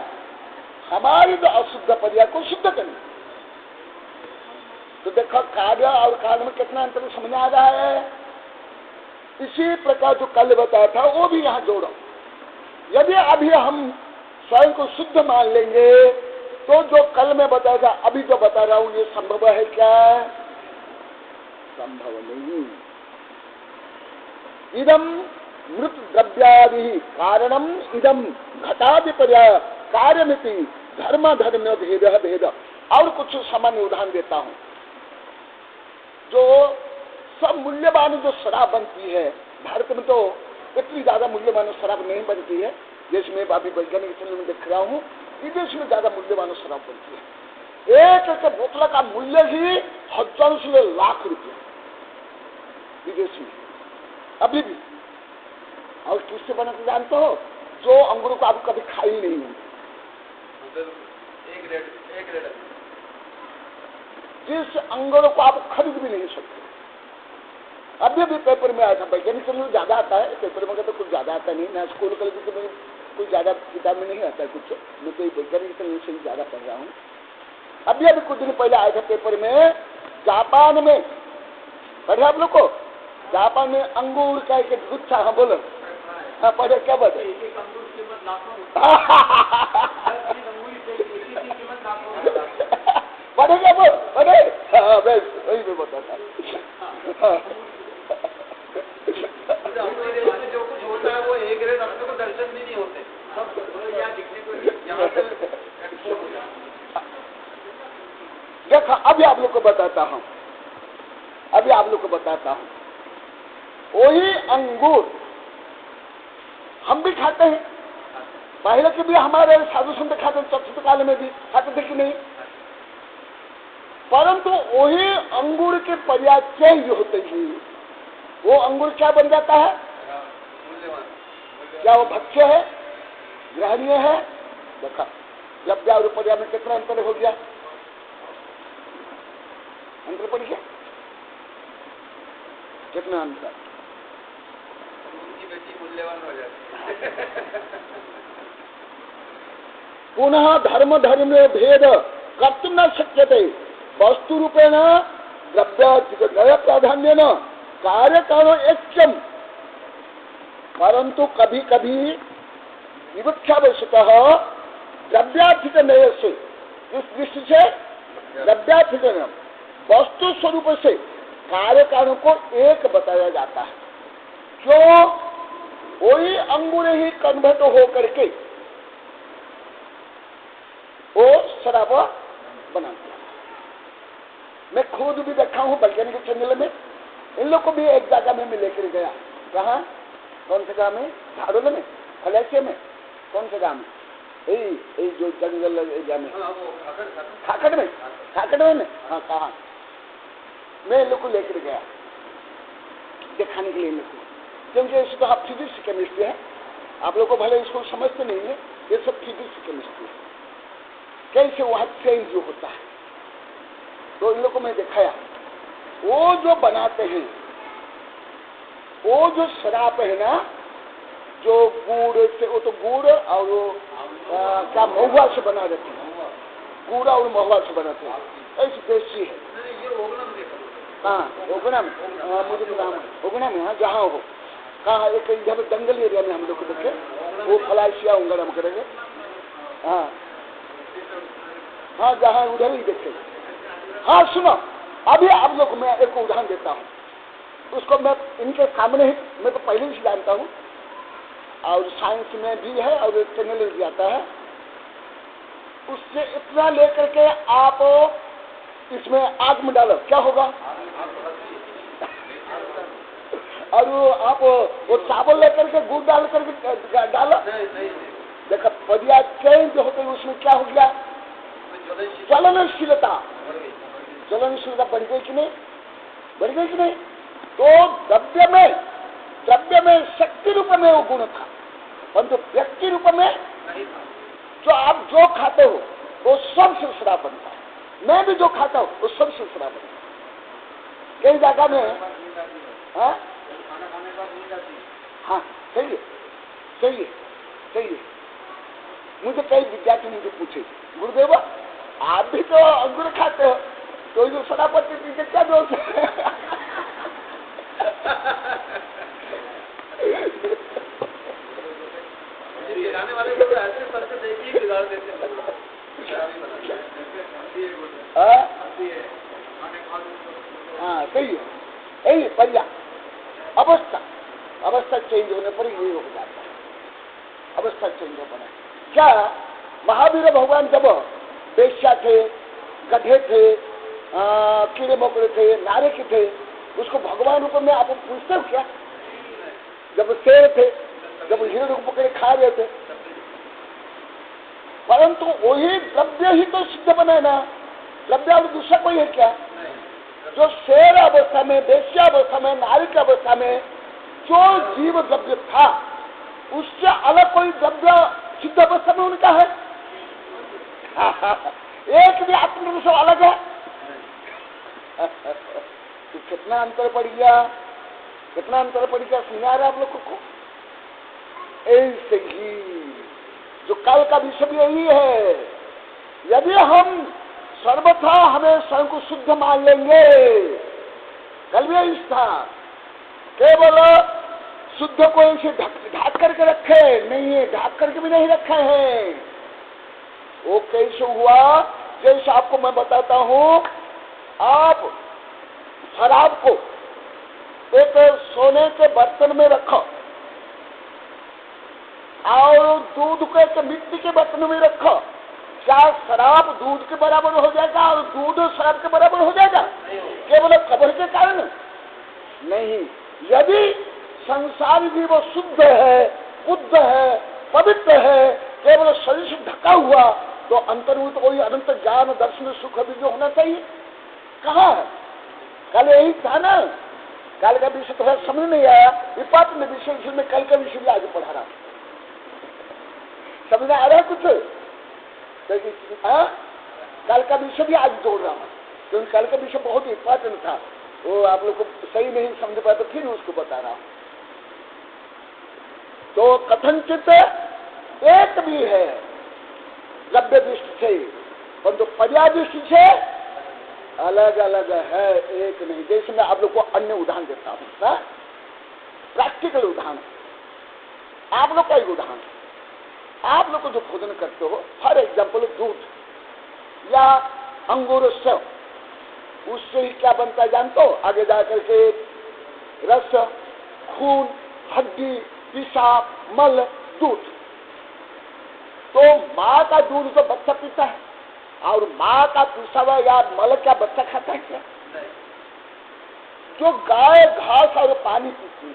हमारी जो अशुद्ध पर्याय को शुद्ध करना। तो देखो कार्य और कारण में कितना अंतर समझ आ रहा है। इसी प्रकार जो कल बताया था वो भी यहाँ जोड़ो। यदि अभी हम स्वयं को शुद्ध मान लेंगे तो जो कल में बताया था, अभी जो बता रहा हूं ये संभव है क्या? संभव नहीं। इदम मृत द्रव्यादि कारणम इदम घटादि पर्याय कार्यमिति धर्म धर्म भेद भेद। और कुछ सामान्य उदाहरण देता हूं। जो सब मूल्यवान जो शराब बनती है, भारत में तो इतनी ज्यादा मूल्यवान शराब नहीं बनती है। देश में अभी वैज्ञानिक चैनल में देख रहा हूँ, विदेश में ज्यादा मूल्यवान शराब बनती है। एक बोतल का मूल्य ही हजारों से लाख रुपया विदेश में अभी भी। और किससे बनाते जानते हो? जो अंगूरों को आप कभी खाई नहीं होंगे, जिस अंगूरों को आप खरीद भी नहीं सकते। अभी भी पेपर में आया था, वैज्ञानिक चैनल ज्यादा आता है, पेपर में तो कुछ ज्यादा आता नहीं। मैं स्कूल कॉलेज में कोई ज्यादा किताब में नहीं आता है कुछ, मैं तो वैज्ञानिक चैनल से ही ज्यादा पढ़ रहा हूँ। अभी कुछ दिन पहले आया था पेपर में, जापान में पढ़े आप लोग को? जापान में अंगूर का एक गुच्छा, हाँ बोलो, हाँ पढ़े, क्या बता? पढ़े क्या बोल? पढ़े? हाँ बस वही मैं बताता। जो कुछ होता है वो ए ग्रेड अपने को दर्शन भी नहीं होते, सब यहाँ दिखने को यहाँ से एक्सपोर्ट हो जाता। देखो अभी आप लोग को बताता हूँ, वही अंगूर हम भी खाते हैं, पहले के भी हमारे साधु संत खाते हैं, चतुर्थ काल में भी खाते थे कि नहीं? परंतु वही अंगूर के पर्याय चेंज होते ही वो अंगूर क्या बन जाता है? क्या वो भक्ष्य है, ग्रहणीय है? देखा द्रव्य और पर्याय में कितना अंतर हो गया? अंतर पड़ गया कितना अंतर? उनकी बेटी मूल्यवान हो जाती। पुनः धर्म धर्म भेद कर्तुम न शक्यते वस्तु रूपेण द्रव्य प्राधान्य न कार्य कारण एकम। परंतु कभी कभी विवक्षावशतः द्रव्यार्थिक नय से, इस दृष्टि से द्रव्यार्थिक वस्तु स्वरूप से कार्य कारण को एक बताया जाता है। क्यों? वही अंगूर ही कन्वर्ट हो करके वो शराब बनाते हैं। मैं खुद भी देखा हूँ वैज्ञानिक चैनल में, इन लोग को भी एक जगह में मैं लेकर गया। कहाँ? कौन से गाँव में? झाड़ोल में, फलेसिया में, कौन से गाँव में? यही जो जंगल एरिया में, खाकड़ में। हाँ कहाँ? मैं इन लोग को लेकर गया दिखाने के लिए, क्योंकि इसको तो आप फिजिक्स केमिस्ट्री है, आप लोग को भले इसको समझते नहीं है, ये सब फिजिक्स केमिस्ट्री है। कैसे वहाँ चेंज जो होता है, तो इन लोगों में दिखाया, वो जो बनाते हैं, वो जो शराब है ना, जो गुड़ से, वो तो गुड़ और वो क्या महुआ से बना देते हैं, गुड़ और महुआ से बनाते हैं, ऐसी देसी है। हाँ ओगना में, मुझे तो नाम है ओगना में, हाँ जहाँ हो, कहाँ एक इधर दंगल एरिया में हम लोग को देखे, वो फलाइशिया उंगड़ा में करेंगे। हाँ हाँ जहाँ उधर ही देखे। हाँ सुनो, अभी आप लोग मैं एक उदाहरण देता हूँ, उसको मैं इनके सामने ही, मैं तो पहले ही जानता हूँ और साइंस में भी है और चैनल में भी आता है। उससे इतना लेकर के आप इसमें आग में डालो, क्या होगा? और आप वो चावल लेकर के गुड़ डाल करके डालो, देखो पदिया चेंज होते उसमें क्या हो गया? ज्वलनशीलता, ज्वलनशीलता बढ़ गई कि नहीं? बढ़ गई कि नहीं? तो द्रव्य में शक्ति रूप में वो गुण था, परंतु व्यक्ति रूप में जो आप जो खाते हो वो सब से शराब बनता है। मैं भी जो खाता हूँ वो सब से शराब बनता है। कई जगह में हाँ सही है, सही है, सही है। मुझे कई विद्यार्थी मुझे पूछे, गुरुदेव आप भी तो अंगूर खाते हो, तो जो शराब पत्ती पीते क्या दोष है? बिगाड़ने वाले लोग ऐसे सर से देखिए बिगाड़ देते हैं। हाँ सही है, यही बढ़िया। अवस्था चेंज होने पर ये हो जाता है, अवस्था चेंज हो पाना। क्या महावीर भगवान जब बेश्या थे, गधे थे, कीड़े मकोड़े थे, नारे के थे, उसको भगवान रूप में आप पूछते हो क्या? जब शेर थे, जब हिरण को पकड़े खा रहे थे, परंतु वही द्रव्य ही तो सिद्ध बना है ना, द्रव्य और दूसरा कोई है क्या? जो शेर अवस्था में, बेश्या अवस्था में, नारी की अवस्था में जो जीव द्रव्य था, उससे अलग कोई द्रव्य सिद्ध अवस्था में उनका है? एक भी आत्म से अलग है? तो कितना अंतर पड़ गया, कितना अंतर पड़ गया, सुना रहे आप लोगों को? ऐसे ही जो कल का विषय भी यही है, यदि हम सर्वथा हमें स्वयं को शुद्ध मान लेंगे, कल भी यही था, केवल शुद्ध को इसे ढक करके रखे नहीं है, ढक करके भी नहीं रखे हैं। वो कैसे हुआ? जैसे आपको मैं बताता हूं, आप शराब को एक सोने के बर्तन में रखो और दूध को एक मिट्टी के बर्तन में रखो, क्या शराब दूध के बराबर हो जाएगा और दूध शराब के बराबर हो जाएगा? केवल कब्र के कारण नहीं। यदि संसार भी वो शुद्ध है, बुद्ध है, पवित्र है, केवल शरीर से ढका हुआ, तो अंतर्भूत वही अनंत ज्ञान दर्शन सुख भी जो होना चाहिए, कहाँ है? कल यही था ना, कल का विषय थोड़ा समझ नहीं आया, विपात में विषय, इसमें कल का विषय भी आगे पढ़ा रहा, समझ आ रहा है कुछ? कल का विषय भी आज जोड़ रहा हूँ, क्योंकि कल का विषय बहुत इंपॉर्टेंट था, वो आप लोग को सही नहीं समझ पाए तो फिर उसको बता रहा हूँ। तो कथनचित एक भी है लभ्य दृष्टि से, परंतु पर्याय दृष्टि से अलग अलग है, एक नहीं। जैसे मैं आप लोग को अन्य उदाहरण देता हूँ, प्रैक्टिकल उदाहरण, आप लोग का एक उदाहरण, आप लोग को जो भोजन करते हो, फॉर एग्जाम्पल दूध या अंगूर सेव, उससे ही क्या बनता है जानते हो? आगे जाकर के रस, खून, हड्डी, पेशाब, मल, दूध। तो माँ का दूध तो बच्चा पीता है, और माँ का पिसा हुआ या मल क्या बच्चा खाता है क्या? जो गाय घास और पानी पीती है,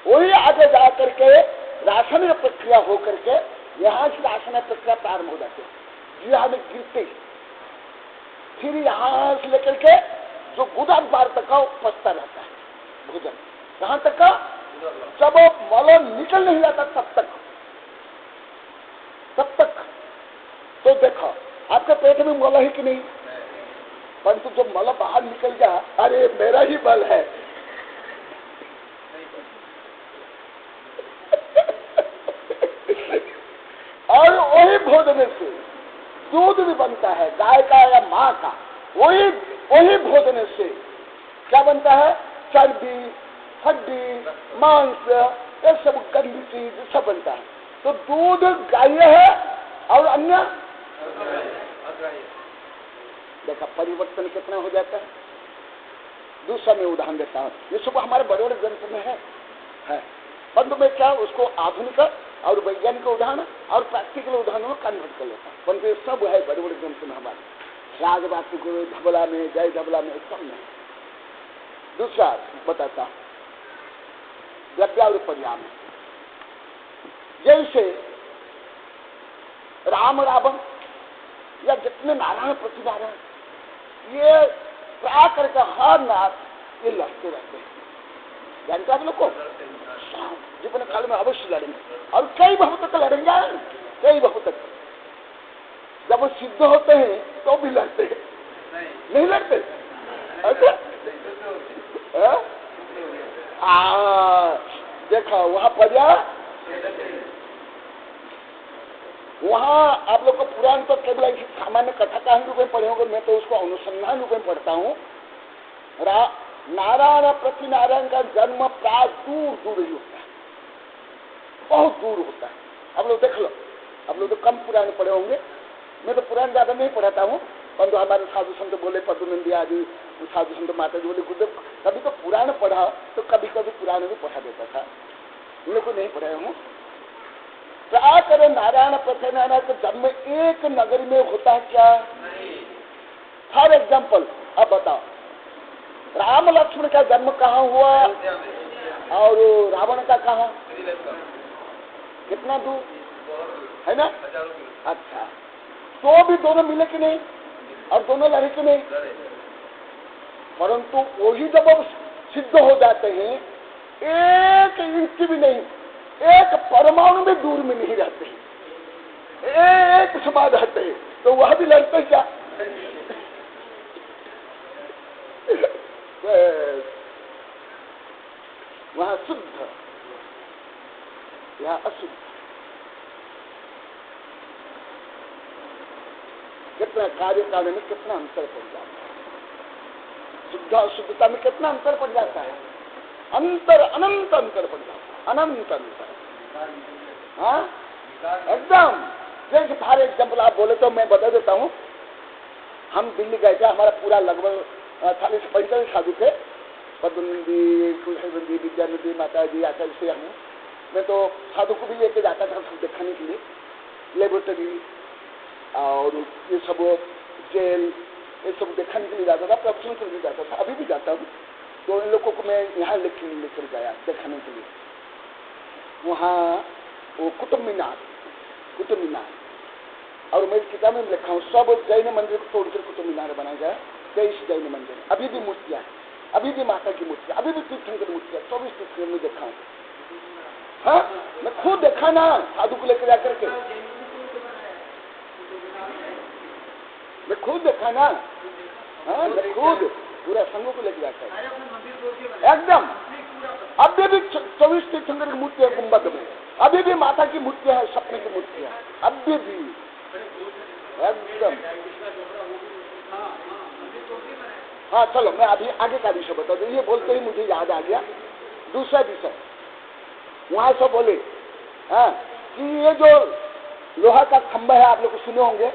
वही आगे जाकर के रासायनिक प्रक्रिया हो करके यहाँ से रासायनिक प्रक्रिया प्रारंभ हो जाती है, यहाँ में गिरते, फिर यहाँ से लेकर के जो गुदा द्वार तक का पचता रहता है भोजन, कहाँ तक का? जब मल निकल नहीं जाता तब तक। तो देखो आपके पेट में मल है कि नहीं? परंतु जो मल बाहर निकल गया, अरे मेरा ही बल है। और वही भोजन से दूध भी बनता है, गाय का या माँ का, वही भोजन से क्या बनता है? चर्बी, हड्डी, मांस, ये सब गंदी चीज सब बनता है। तो दूध ग्राह्य है और अन्य देखा परिवर्तन कितना हो जाता है। दूसरा मैं उदाहरण देता हूँ, ये सब हमारे बड़े बड़े ग्रंथ में है। परंतु मैं क्या उसको आधुनिक और वैज्ञानिक उदाहरण और प्रैक्टिकल उदाहरणों में कन्वर्ट कर लेता हूँ। परंतु ये सब है बड़े बड़े ग्रंथ में हमारे राजवासी को धबला में, जय धबला में, सब में। दूसरा बताता हूँ द्रव्य और पर्याय में, जैसे राम रावण या जितने नारायण प्रतिनारायण, ये क्या करके हर नाथ ये लड़ते रहते हैं। जानते आप लोग को जीवन काल में अवश्य लड़ेंगे और कई बहुत तक लड़ेंगे, कई बहुत तक। जब वो सिद्ध होते हैं तो भी लड़ते हैं, नहीं लड़ते? देखा वहां पर्याय, वहां आप लोग को पुराण तो केवल ऐसी सामान्य कथा कहानी रूप में पढ़े होंगे, मैं तो उसको अनुसंधान रूप में पढ़ता हूँ। नारायण प्रति नारायण का जन्म प्राय दूर दूर ही होता है, बहुत दूर होता है। आप लोग देख लो, आप लोग तो कम पुराण पढ़े होंगे, मैं तो पुराण ज्यादा नहीं पढ़ाता हूँ। परंतु हमारे साधु संत बोले, पद्मनंदी आदि साधु संत माता जी बोले, गुरुदेव कभी तो पुराण पढ़ा, तो कभी कभी पुराण भी पढ़ा देता था। इन लोग को नहीं पढ़ाया हूँ। क्या करे, नारायण प्रति नारायण का जन्म एक नगरी में होता है क्या? फॉर एग्जाम्पल अब बताओ, राम लक्ष्मण का जन्म कहाँ हुआ और रावण का कहाँ? कितना दूर है ना? अच्छा, तो भी दोनों मिले कि नहीं और दोनों लड़े कि नहीं? परंतु वही जब सिद्ध हो जाते हैं, एक इंच भी नहीं, एक परमाणु भी दूर में नहीं रहते, एक समान रहते हैं, तो वह भी लड़ते क्या? वहां शुद्ध, यहाँ अशुद्ध। कितना कार्य काल में कितना अंतर पड़ जाता है, शुद्ध अशुद्धता में कितना अंतर पड़ जाता है, अंतर अनंत अंतर पड़ जाता है, अनंत अंतर। हाँ एकदम। जैसे फॉर एग्जाम्पल आप बोले तो मैं बता देता हूँ, हम दिल्ली गए थे, हमारा पूरा लगभग 40-45 साधु थे, पद्मनंदी, कुलहरी, विद्यानंदी, माता जी, आचार्य से हम। मैं तो साधु को भी लेके जाता था सब दिखाने के लिए, लेबोरेटरी और ये सब जेल, ये सब दिखाने के लिए जाता था, प्रवचन के लिए जाता था, अभी भी जाता हूँ। तो इन लोगों को मैं यहाँ लेकर गया दिखाने के लिए। वहाँ वो कुतुब मीनार, और मेरी किताब में लिखा हूँ, सब जैन मंदिर को तोड़कर कुतुब मीनार बनाया गया, 23 जैन मंदिर। अभी भी मूर्तियाँ, अभी भी माता की मूर्तियाँ, अभी भी तीर्थंकर मूर्तियाँ, 24 तीर्थंकर में देखा हूँ। हाँ, मैं खुद देखा ना, साधु को लेकर जाकर के मैं खुद देखा ना। हाँ, मैं खुद पूरा संघों को लेकर जाकर एकदम। अभी भी 24 तीर्थंकर की मूर्ति है गुम्बद में, अभी भी माता की मूर्तियाँ है, सपने की मूर्तियाँ, अभी भी एकदम। हाँ चलो, मैं अभी आगे का विषय बता दूं। ये बोलते ही मुझे याद आ गया दूसरा विषय। वहां सब बोले हाँ कि ये जो लोहा का खंभा है, आप लोग सुने होंगे,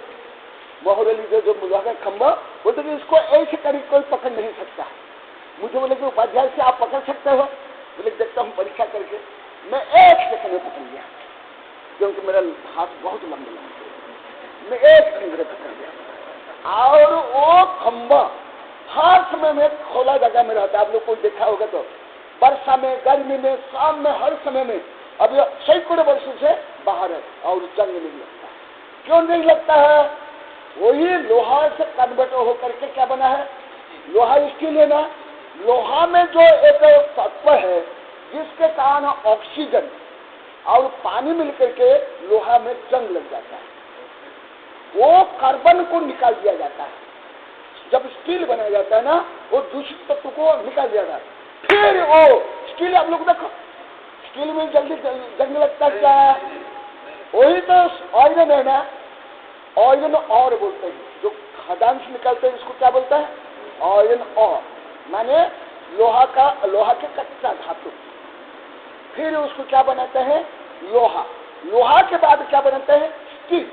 मोहरली जो लोहा का खंभा, बोलते कि इसको ऐसे करीब कोई पकड़ नहीं सकता। मुझे बोले कि उपाध्याय से आप पकड़ सकते हो? बोले देखता हूँ परीक्षा करके। मैं एक सेकंड में पकड़ लिया, क्योंकि मेरा हाथ बहुत लंबा लंबा, मैं एक सेकंड में पकड़ लिया। और वो खंभा हर समय में खोला जगह में रहता है। आप लोग को देखा होगा तो, वर्षा में, गर्मी में, शाम में, हर समय में। अब ये सैकड़ों वर्षों से बाहर है और जंग नहीं लगता। क्यों नहीं लगता है? वही लोहा से कन्वर्ट होकर के क्या बना है? लोहा स्टील है ना। लोहा में जो एक तत्व है जिसके कारण ऑक्सीजन और पानी मिलकर के लोहा में जंग लग जाता है, वो कार्बन को निकाल दिया जाता है। जब स्टील बनाया जाता है ना, वो दूषित तत्व को निकाल दिया जाता है, फिर वो स्टील, आप लोग देखो स्टील में जल्दी जंग लगता है क्या? वही तो आयरन है ना, आयरन और बोलते हैं, जो खदान से निकलते हैं इसको क्या बोलता है? आयरन और, माने लोहा के कच्चा धातु। फिर उसको क्या बनाते हैं? लोहा। लोहा के बाद क्या बनाते हैं? स्टील।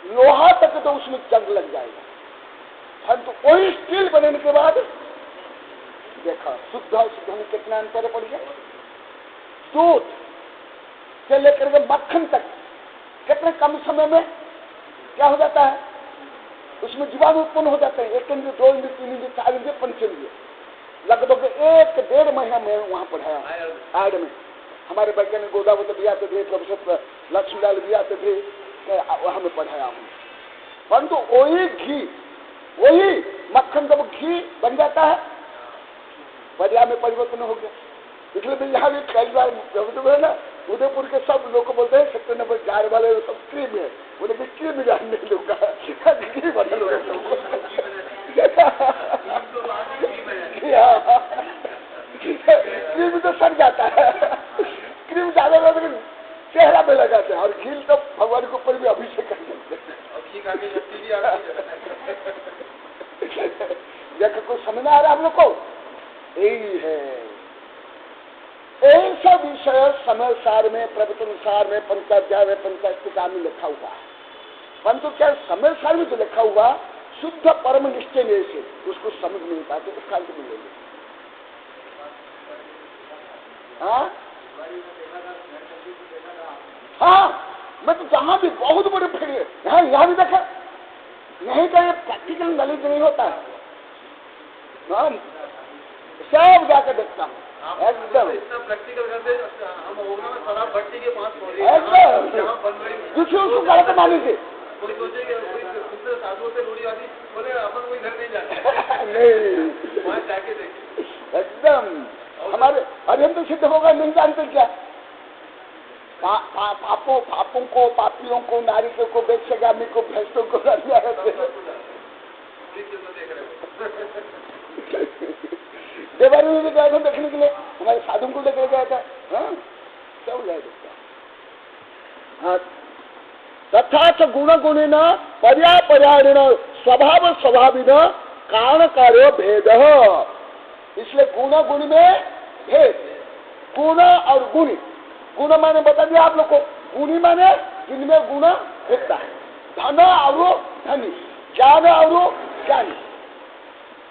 लोहा तक तो उसमें जंग लग जाएगा, परंतु वही स्टील बनने के बाद देखा शुद्ध और शुद्ध में कितना अंतर पड़ गया। दूध से लेकर के मक्खन तक कितने कम समय में क्या हो जाता है? उसमें जीवाणु उत्पन्न हो जाते हैं। 1 इंद्रिय, 2 इंद्रिय, 3 इंद्रिय, 4 इंद्रिय, 5 इंद्रिय। लगभग 1-1.5 महीना में वहां पढ़ाया आयड में। हमारे वैज्ञानिक गोदावरी भी आते थे, प्रोफेसर लक्ष्मीलाल भी आते थे, हमें पढ़ाया। परंतु वही घी, वही मक्खन जब घी बन जाता है, पर्याय में परिवर्तन हो गया। इसलिए भी यहाँ भी कई बार है ना, उदयपुर के सब लोग को बोलते हैं सेक्टर नंबर 4 वाले सब क्रीम है, बोले कि क्रीम जानने लोग घी बदल हो क्रीम तो सड़ जाता है, क्रीम ज्यादा लेकिन चेहरा में लगाते हैं, और घी तो भगवान के ऊपर भी अभिषेक कर सकते हैं। जब कुछ समझ में आ रहा है हम लोग को, यही है। ऐसा विषय समय सार में, प्रवचन सार में, पंचाध्याय में, पंचाष्टिका में लिखा हुआ है। परंतु क्या समय सार में जो लिखा हुआ शुद्ध परम निश्चय में से उसको समझ नहीं पाते, तो फालतू में ले लेते। हाँ, मैं तो जहां भी बहुत बड़े फिर यहाँ भी देखा, यहीं का ये प्रैक्टिकल नॉलेज नहीं होता है, सब जाकर देखता हूँ एकदम इतना प्रैक्टिकल करते हम होगा ना शराब भट्टी के पास दूसरे उसको गलत मानी थी। कोई सोचे कि कोई दूसरे साधुओं से रूढ़ी आदि बोले अपन कोई घर नहीं जाते नहीं, वहाँ जाके देखे एकदम हमारे अरे हम तो सिद्ध होगा नहीं जानते क्या। पापों को, पापियों को, नारियों को, बेक्षगामी को, भैंसों को देवारी में गया था देखने के लिए, हमारे साधु को देखने गया था। क्या हो जाएगा? तथा च गुण गुणिन पर्यापर्यायण स्वभाव स्वभाविन कारण कार्य भेद। इसलिए गुण गुण में भेद, गुण और गुणी। गुण माने बता दिया आप लोग को, गुणी माने जिनमें गुण भेदता है, धन और धनी, ज्ञान और ज्ञानी।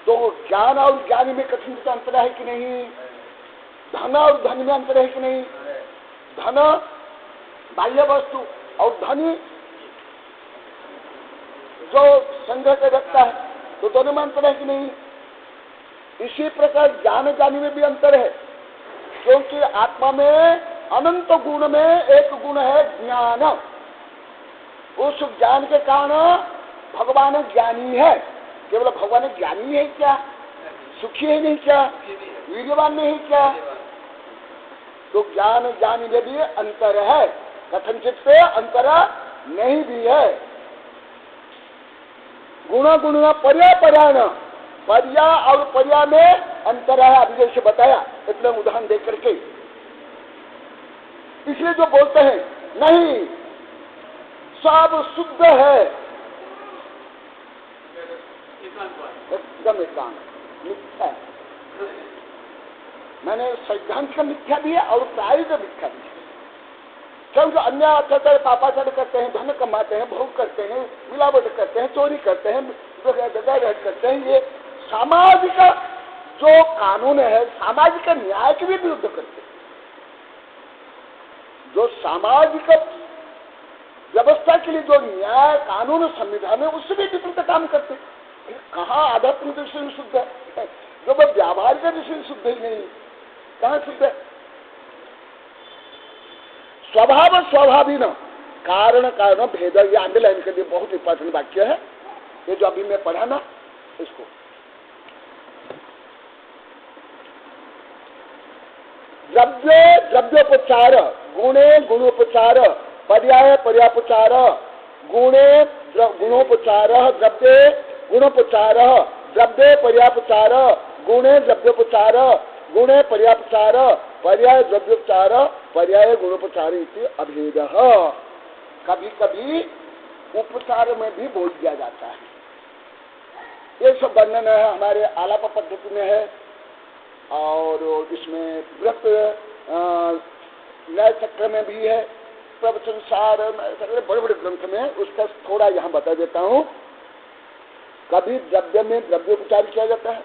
तो ज्ञान और ज्ञानी में कठिन का अंतर है कि नहीं? धन और धन में अंतर है कि नहीं? धन बाह्य वस्तु और धनी जो संग्रह कर रखता है, तो दोनों में अंतर है कि नहीं? इसी प्रकार ज्ञान ज्ञानी में भी अंतर है, क्योंकि आत्मा में अनंत गुण में एक गुण है ज्ञान। उस ज्ञान के कारण भगवान ज्ञानी है। केवल भगवान ज्ञानी है क्या? सुखी है नहीं क्या? वीर्यवान नहीं क्या? तो ज्ञान ज्ञानी में भी अंतर है, कथनचित पे अंतर नहीं भी है। गुण गुण पर्याय पर्यायण, पर्या और पर्या में अंतर है, अभी जैसे बताया इतना उदाहरण दे करके। इसलिए जो बोलते हैं नहीं सब शुद्ध है, एकदम एकांत मिथ्या है। मैंने सैद्धांतिक मिथ्या भी है और प्रायोगिक मिथ्या भी है। क्योंकि अन्य अत्याचार पापाचार करते हैं, धन कमाते हैं, भोग करते हैं, मिलावट करते हैं, चोरी करते हैं, दगावट करते हैं, ये सामाजिक जो कानून है, सामाजिक न्याय के भी विरुद्ध करते हैं। जो सामाजिक व्यवस्था के लिए जो न्याय कानून संविधान है, उससे भी विपरीत काम करते हैं। कहाँ आध्यात्मिक दृष्टि में शुद्ध है? जो व्यावहारिक दृष्टि में शुद्ध ही नहीं, कहाँ शुद्ध है? स्वभाव स्वाभाविक कारण कारण भेद, ये अंडरलाइन के लिए बहुत इंपॉर्टेंट वाक्य है, ये जो अभी मैं पढ़ा ना इसको। द्रव्य द्रव्योपचार, गुणे गुणोपचार, पर्याय पर्यापचार, गुणे गुणोपचार, द्रव्ये गुणोपचार, द्रव्य पर्यापचार, गुणे द्रव्योपचार, गुणे पर्यापचार, पर्याय द्रव्योपचार, पर्याय गुणोपचार इति अभेदः। कभी कभी उपचार में भी बोल दिया जाता है। ये सब वर्णन है हमारे आलाप पद्धति में है, और इसमें व्रत न्याय चक्र में भी है, प्रवचन सार बड़े बड़े ग्रंथ में, उसका थोड़ा यहाँ बता देता हूँ। कभी द्रव्य में द्रव्योपचार किया जाता है,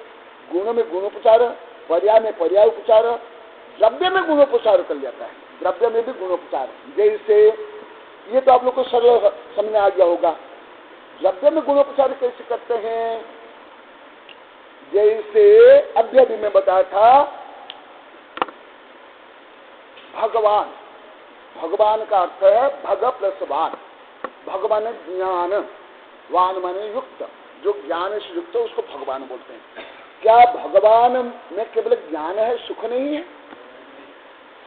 गुण में गुणोपचार, पर्याय में पर्याय उपचार, द्रव्य में गुणोपचार कर जाता है, द्रव्य में भी गुणोपचार। जैसे ये तो आप लोग को सरल समझ आ गया होगा। द्रव्य में गुणोपचार कैसे करते हैं? जैसे अभी मैं बताया था, भगवान, भगवान का अर्थ है भग प्लस वान। भगवान है ज्ञान, वान माने युक्त, जो ज्ञान से युक्त है उसको भगवान बोलते हैं। क्या भगवान में केवल ज्ञान है, सुख नहीं है?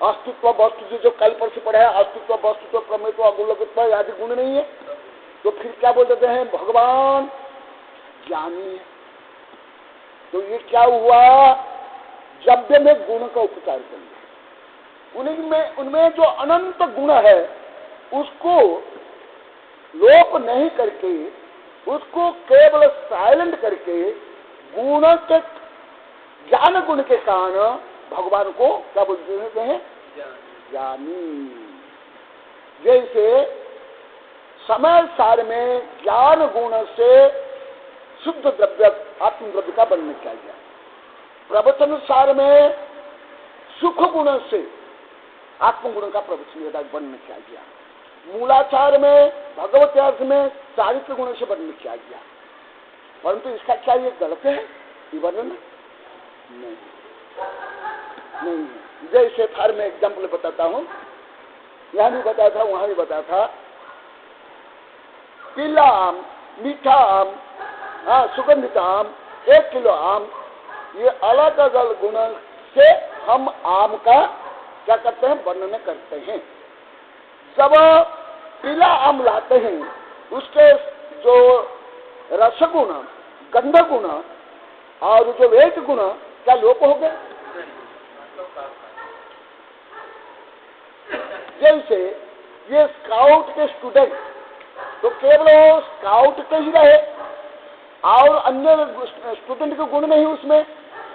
अस्तित्व वस्तु जो कल पर से पढ़ा है, अस्तित्व वस्तुत्व प्रमेयत्व अगुणत्व आदि गुण नहीं है, तो फिर क्या बोल देते हैं? भगवान ज्ञानी है। तो ये क्या हुआ? द्रव्य में गुण का उपचार कर लिया। उनमें जो अनंत गुण है उसको लोप नहीं करके, उसको केवल साइलेंट करके, गुण के ज्ञान गुण के कारण भगवान को क्या बोलते हैं? ज्ञानी। जैसे समय सार में ज्ञान गुण से शुद्ध द्रव्य आत्म द्रव्य का वर्णन किया गया। प्रवचन सार में सुख गुण से आत्मगुण का प्रवचन वर्णन किया गया। मूलाचार में भगवत अर्थ में चारित्र गुण से वर्णन किया गया। परंतु इसका क्या ये गलत है? ये वर्णन नहीं। जैसे फिर मैं एग्जाम्पल बताता हूँ, यहाँ भी बताया था, वहां भी बताया था। पीला आम, मीठा आम, सुगंधित आम, 1 किलो आम, ये अलग अलग गुण से हम आम का क्या करते हैं? वर्णन करते हैं। जब पीला आम लाते हैं, उसके जो रसगुण, गंध गुण और जो वेद गुण क्या लोप हो गए? जैसे ये स्काउट के स्टूडेंट तो केवल वो स्काउट के ही रहे और अन्य स्टूडेंट के गुण नहीं उसमें,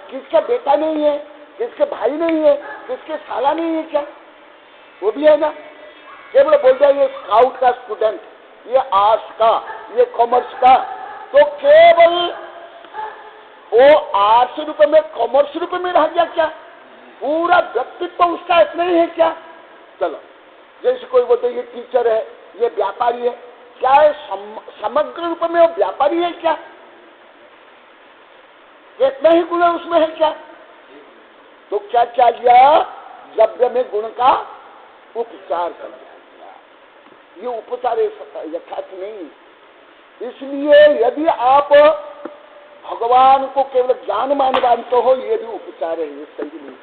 किसका बेटा नहीं है, किसके भाई नहीं है, किसके साला नहीं है, क्या वो भी है ना? केवल बोलते हैं ये स्काउट का स्टूडेंट, ये आर्ट्स का, ये कॉमर्स का, तो केवल वो आर्ट्स रूप में कॉमर्स रूप में रह गया क्या? पूरा व्यक्तित्व उसका इतना ही है क्या? चलो, जैसे कोई बोलते ये टीचर है, ये व्यापारी है, क्या है? समग्र रूप में वो व्यापारी है क्या? इतना ही गुण उसमें है क्या? तो क्या क्या किया? द्रव्य में गुण का उपचार कर दिया। ये उपचार यथार्थ नहीं। इसलिए यदि आप भगवान को केवल ज्ञान मानते हो, ये भी उपचार है, ये सही नहीं।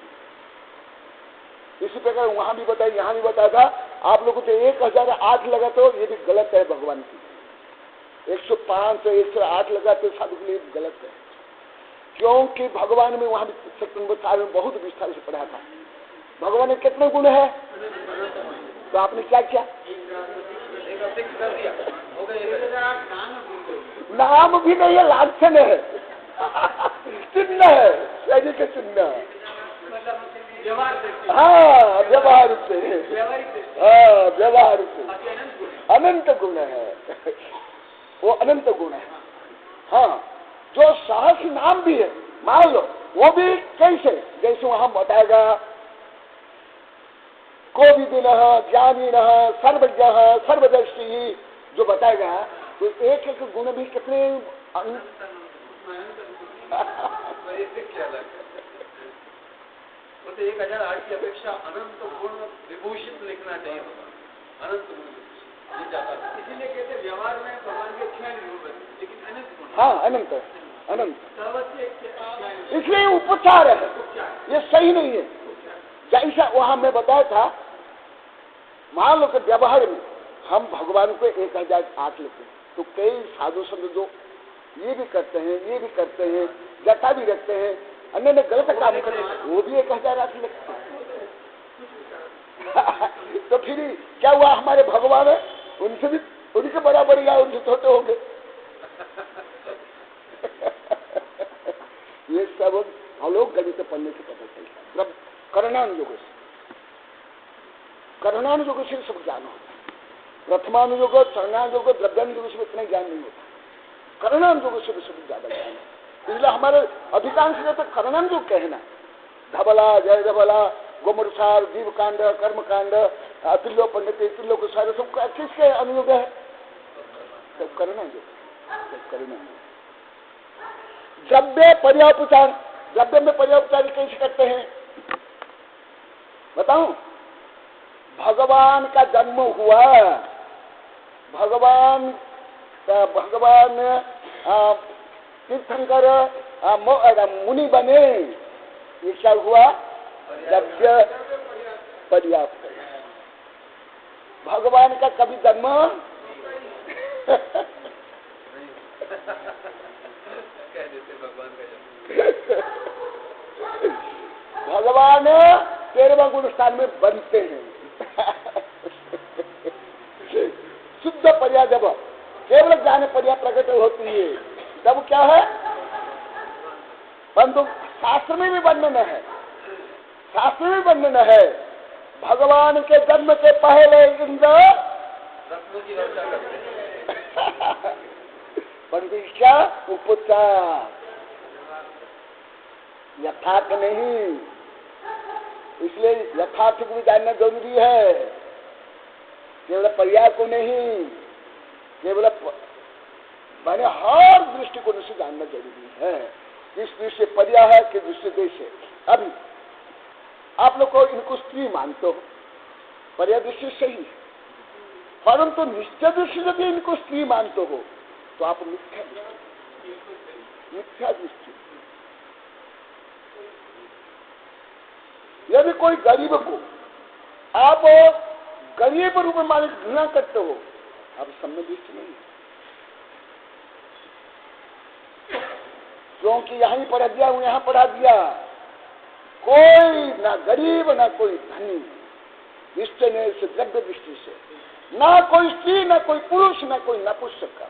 इसी प्रकार वहां भी बताया, यहाँ भी बताया था। आप लोगों को 1008 लगाते हो, ये भी गलत है। भगवान की 105 108 लगाते साधु के लिए गलत है, क्योंकि भगवान में वहां भी सेकंड में बहुत विस्तार से पढ़ा था। भगवान में कितने गुण है? तो आपने क्या किया? नाम भी नहीं है, लांछन है, चिन्ह है, शैली के चिन्ह। हाँ, व्यवहार से, हाँ व्यवहार से अनंत गुण है, वो अनंत गुण है। हाँ, जो सहस नाम भी है, मान लो वो भी कैसे? जैसे वहां बताएगा कोविदिनः ज्ञानिनः सर्वज्ञ सर्वदर्शी, जो बताएगा तो एक एक गुण भी कितने तो 1008 की अपेक्षा अनंत गुण विभूषित लिखना चाहिए होगा। अनंत गुण इसीलिए कहते व्यवहार में भगवान के 6 रूप है, लेकिन अनंत गुण। हाँ, अनंत है, अनंत, इसलिए उपचार है, ये सही नहीं है। जैसा वहां मैं बताया था, मान लो कि व्यवहार में हम भगवान को 1008 लेते हैं, तो कई साधु संत जो ये भी करते हैं, ये भी करते हैं, जटा भी रखते हैं, अन्य ने गलत काम करते हैं, वो भी 1000 राशि लगता है। तो फिर क्या हुआ, हमारे भगवान है उनसे भी, उनके बराबर या उनसे छोटे होंगे। ये सब हम लोग गणित पढ़ने से पता चलता है। करणानुयोग से, करणानुयोग से सब ज्ञान होता है। प्रथमानुयोग, चरणानुयोग, द्रव्यानुयोग से इतना ज्ञान नहीं होता, करणानुयोग से भी सब ज्यादा ज्ञान है। इसलिए हमारे अधिकांश जगह तो करणानुयोग कहना, धबला, जय धबला, गोमरसार, जीवकांड, कर्मकांड, अतुल्य पंडित, तुल्य को सारे सब किसके अनुयोग है? सब करणानुयोग, सब करणानुयोग। द्रव्य पर्यापचार, द्रव्य में पर्यापचार कैसे करते हैं बताऊं? भगवान का जन्म हुआ, भगवान तीर्थंकर मुनि बने, ये क्या हुआ? द्रव्य पर्याप्त। भगवान का कभी जन्म भगवान 13वां गुण स्थान में बनते हैं। शुद्ध पर्या जब केवल ज्ञान पर्या प्रकट होती है तब क्या है? परंतु शास्त्र में भी वर्णन है, शास्त्र में वर्णन है, भगवान के जन्म के पहले इंद्र रत्नों की वर्षा करते हैं। परंतु क्या? उपचार, यथार्थ नहीं। इसलिए यथार्थ को भी जानना जरूरी है, केवल पर्याय को नहीं, केवल मैंने हर दृष्टिकोण से जानना जरूरी है। किस दृष्टि से पर्याय है, किस दृष्टि देश है। अभी आप लोग को इनको स्त्री मानते हो, पर्याय दृष्टि सही है, परंतु निश्चय दृष्टि से भी इनको स्त्री मानते हो तो आप मिथ्या दृष्टि, मिथ्या दृष्टि। यदि कोई गरीब को आप गरीब रूप में मालिक घृणा करते हो, आप सम्य दृष्टि नहीं है, क्योंकि यहीं पढ़ा दिया हूं, यहां पढ़ा दिया, कोई ना गरीब ना कोई धनी, निश्चय नहीं से द्रव्य दृष्टि से, ना कोई स्त्री ना कोई पुरुष ना कोई नपुंसक का,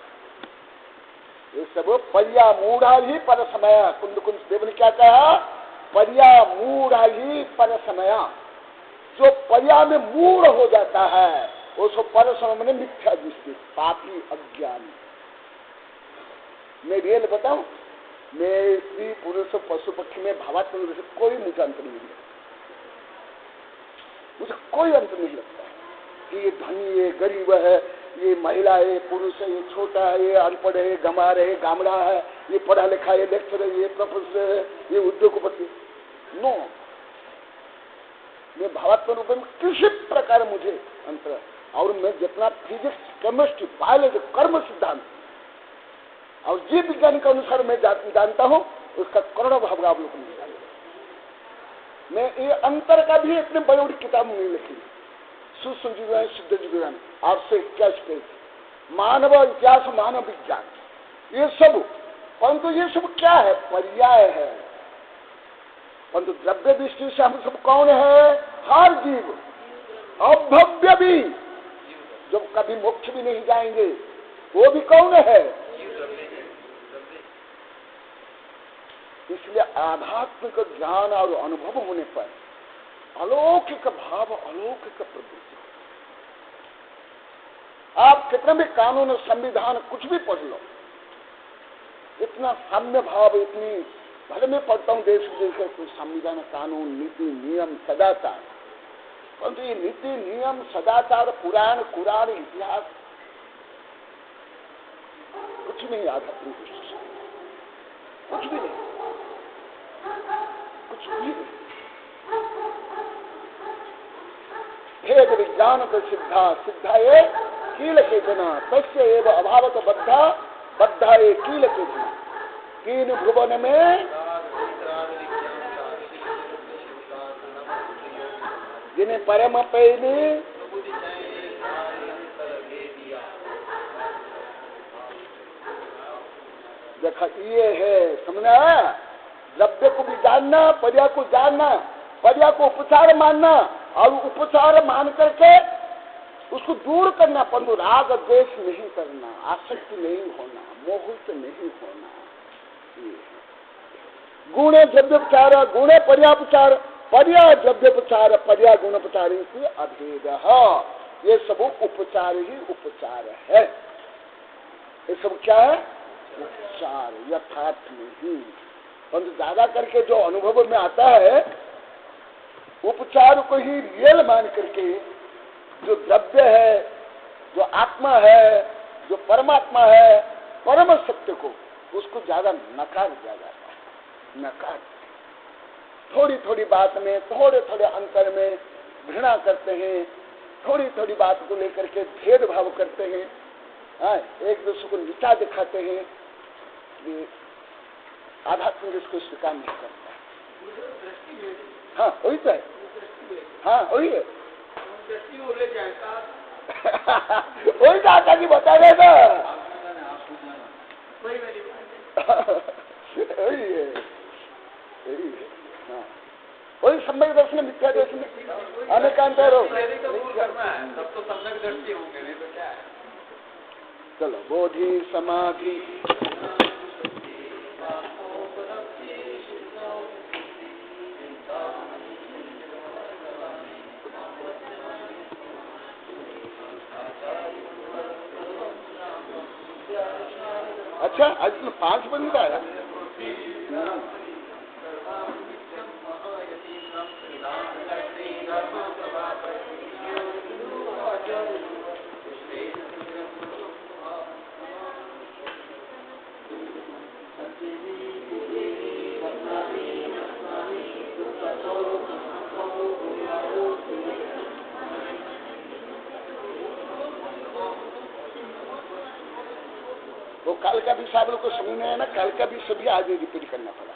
ये सब पर्या मूढ़ा ही पर समय। कुंद कुंद देव ने क्या कहा? पर्या मूढ़ा ही पर समय। जो पर्या में मूढ़ हो जाता है उसको पर समय में मिथ्या दृष्टि, पापी, अज्ञानी। मैं रियल बताऊं, मैं स्त्री पुरुष पशु पक्षी में भावात्मक से कोई मुझे अंतर नहीं लगता, मुझे कोई अंतर नहीं लगता कि ये धनी है, गरीब है, ये महिला है, पुरुष है, ये छोटा है, ये अनपढ़ है, गंवार है, गामड़ा है, ये पढ़ा लिखा है, लेक्चर है, ये प्रोफेसर है, ये उद्योगपति। नो, मैं भावात्मक रूप में किसी प्रकार मुझे अंतर है। और मैं जितना फिजिक्स, केमिस्ट्री, बायोलॉजी, कर्म सिद्धांत और जीव विज्ञान के अनुसार मैं जानता हूं, उसका करोड़ों भाव आप लोग नहीं जानते। मैं ये अंतर का भी इतने बड़ी बड़ी किताब नहीं लिखी, सूक्ष्म जीवन, सिद्ध जीवन, आपसे क्या स्पेस, मानव इतिहास, मानव विज्ञान, ये सब। परंतु ये सब क्या है? पर्याय है। परंतु द्रव्य दृष्टि से हम सब कौन है? हर जीव, अभव्य भी, जो कभी मोक्ष भी नहीं जाएंगे, वो भी कौन है? इसलिए आध्यात्मिक ज्ञान और अनुभव होने पर अलौकिक भाव, अलौकिक प्रवृत्ति। आप कितना भी कानून, संविधान कुछ भी पढ़ लो, इतना साम्य भाव, इतनी, भले मैं पढ़ता हूँ देश विदेश का कुछ संविधान, कानून, नीति, नियम, सदाचार, परंतु ये नीति, नियम, सदाचार, पुराण, कुरान, इतिहास कुछ नहीं आध्यात्मिक दृष्टि से, कुछ भी नहीं, कुछ भी नहीं। भेद विज्ञान का सिद्धा, सिद्धा ये कील के जना, तस्य एव अभावत बद्धा, बद्धा ये कील के जना। तीन भुवन में जिन्हें परम पैनी देखा ये है, समझना, द्रव्य को भी जानना, पर्याय को जानना, पर्याय को उपचार मानना और उपचार मान करके उसको दूर करना, परंतु राग द्वेष नहीं करना, आसक्ति नहीं होना, मोहित नहीं होना। गुणे द्रव्योपचार, गुणे पर्यापचार, पर्याय द्रव्योपचार, पर्याय गुणोपचार से अभेद। ये सब उपचार ही उपचार है। ये सब क्या है? उपचार, यथार्थ नहीं। परंतु ज्यादा करके जो अनुभव में आता है, उपचार को ही रियल मान करके जो द्रव्य है, जो आत्मा है, जो परमात्मा है, परम सत्य को, उसको ज्यादा नकार दिया जाता है। नकार, थोड़ी थोड़ी बात में, थोड़े थोड़े अंतर में घृणा करते हैं, थोड़ी थोड़ी बात को लेकर के भेदभाव करते हैं, एक दूसरे को नीचा दिखाते हैं। आध्यात्मिक इसको स्वीकार नहीं करता। हाँ वही तो है, हाँ वही है। वही दादा जी बता रहे ना, वही है, वही है। हाँ वही सम्यक दर्शन, मिथ्या दर्शन, अनेकांतर करना है, तब तो सम्यक दृष्टि होंगे, नहीं तो क्या है। चलो, बोधि समाधि अच्छा, आज तो 5 बजे का आया। वो कल का भी सब लोग को समझ में आया ना, कल का भी सभी आज रिपीट करना पड़ा।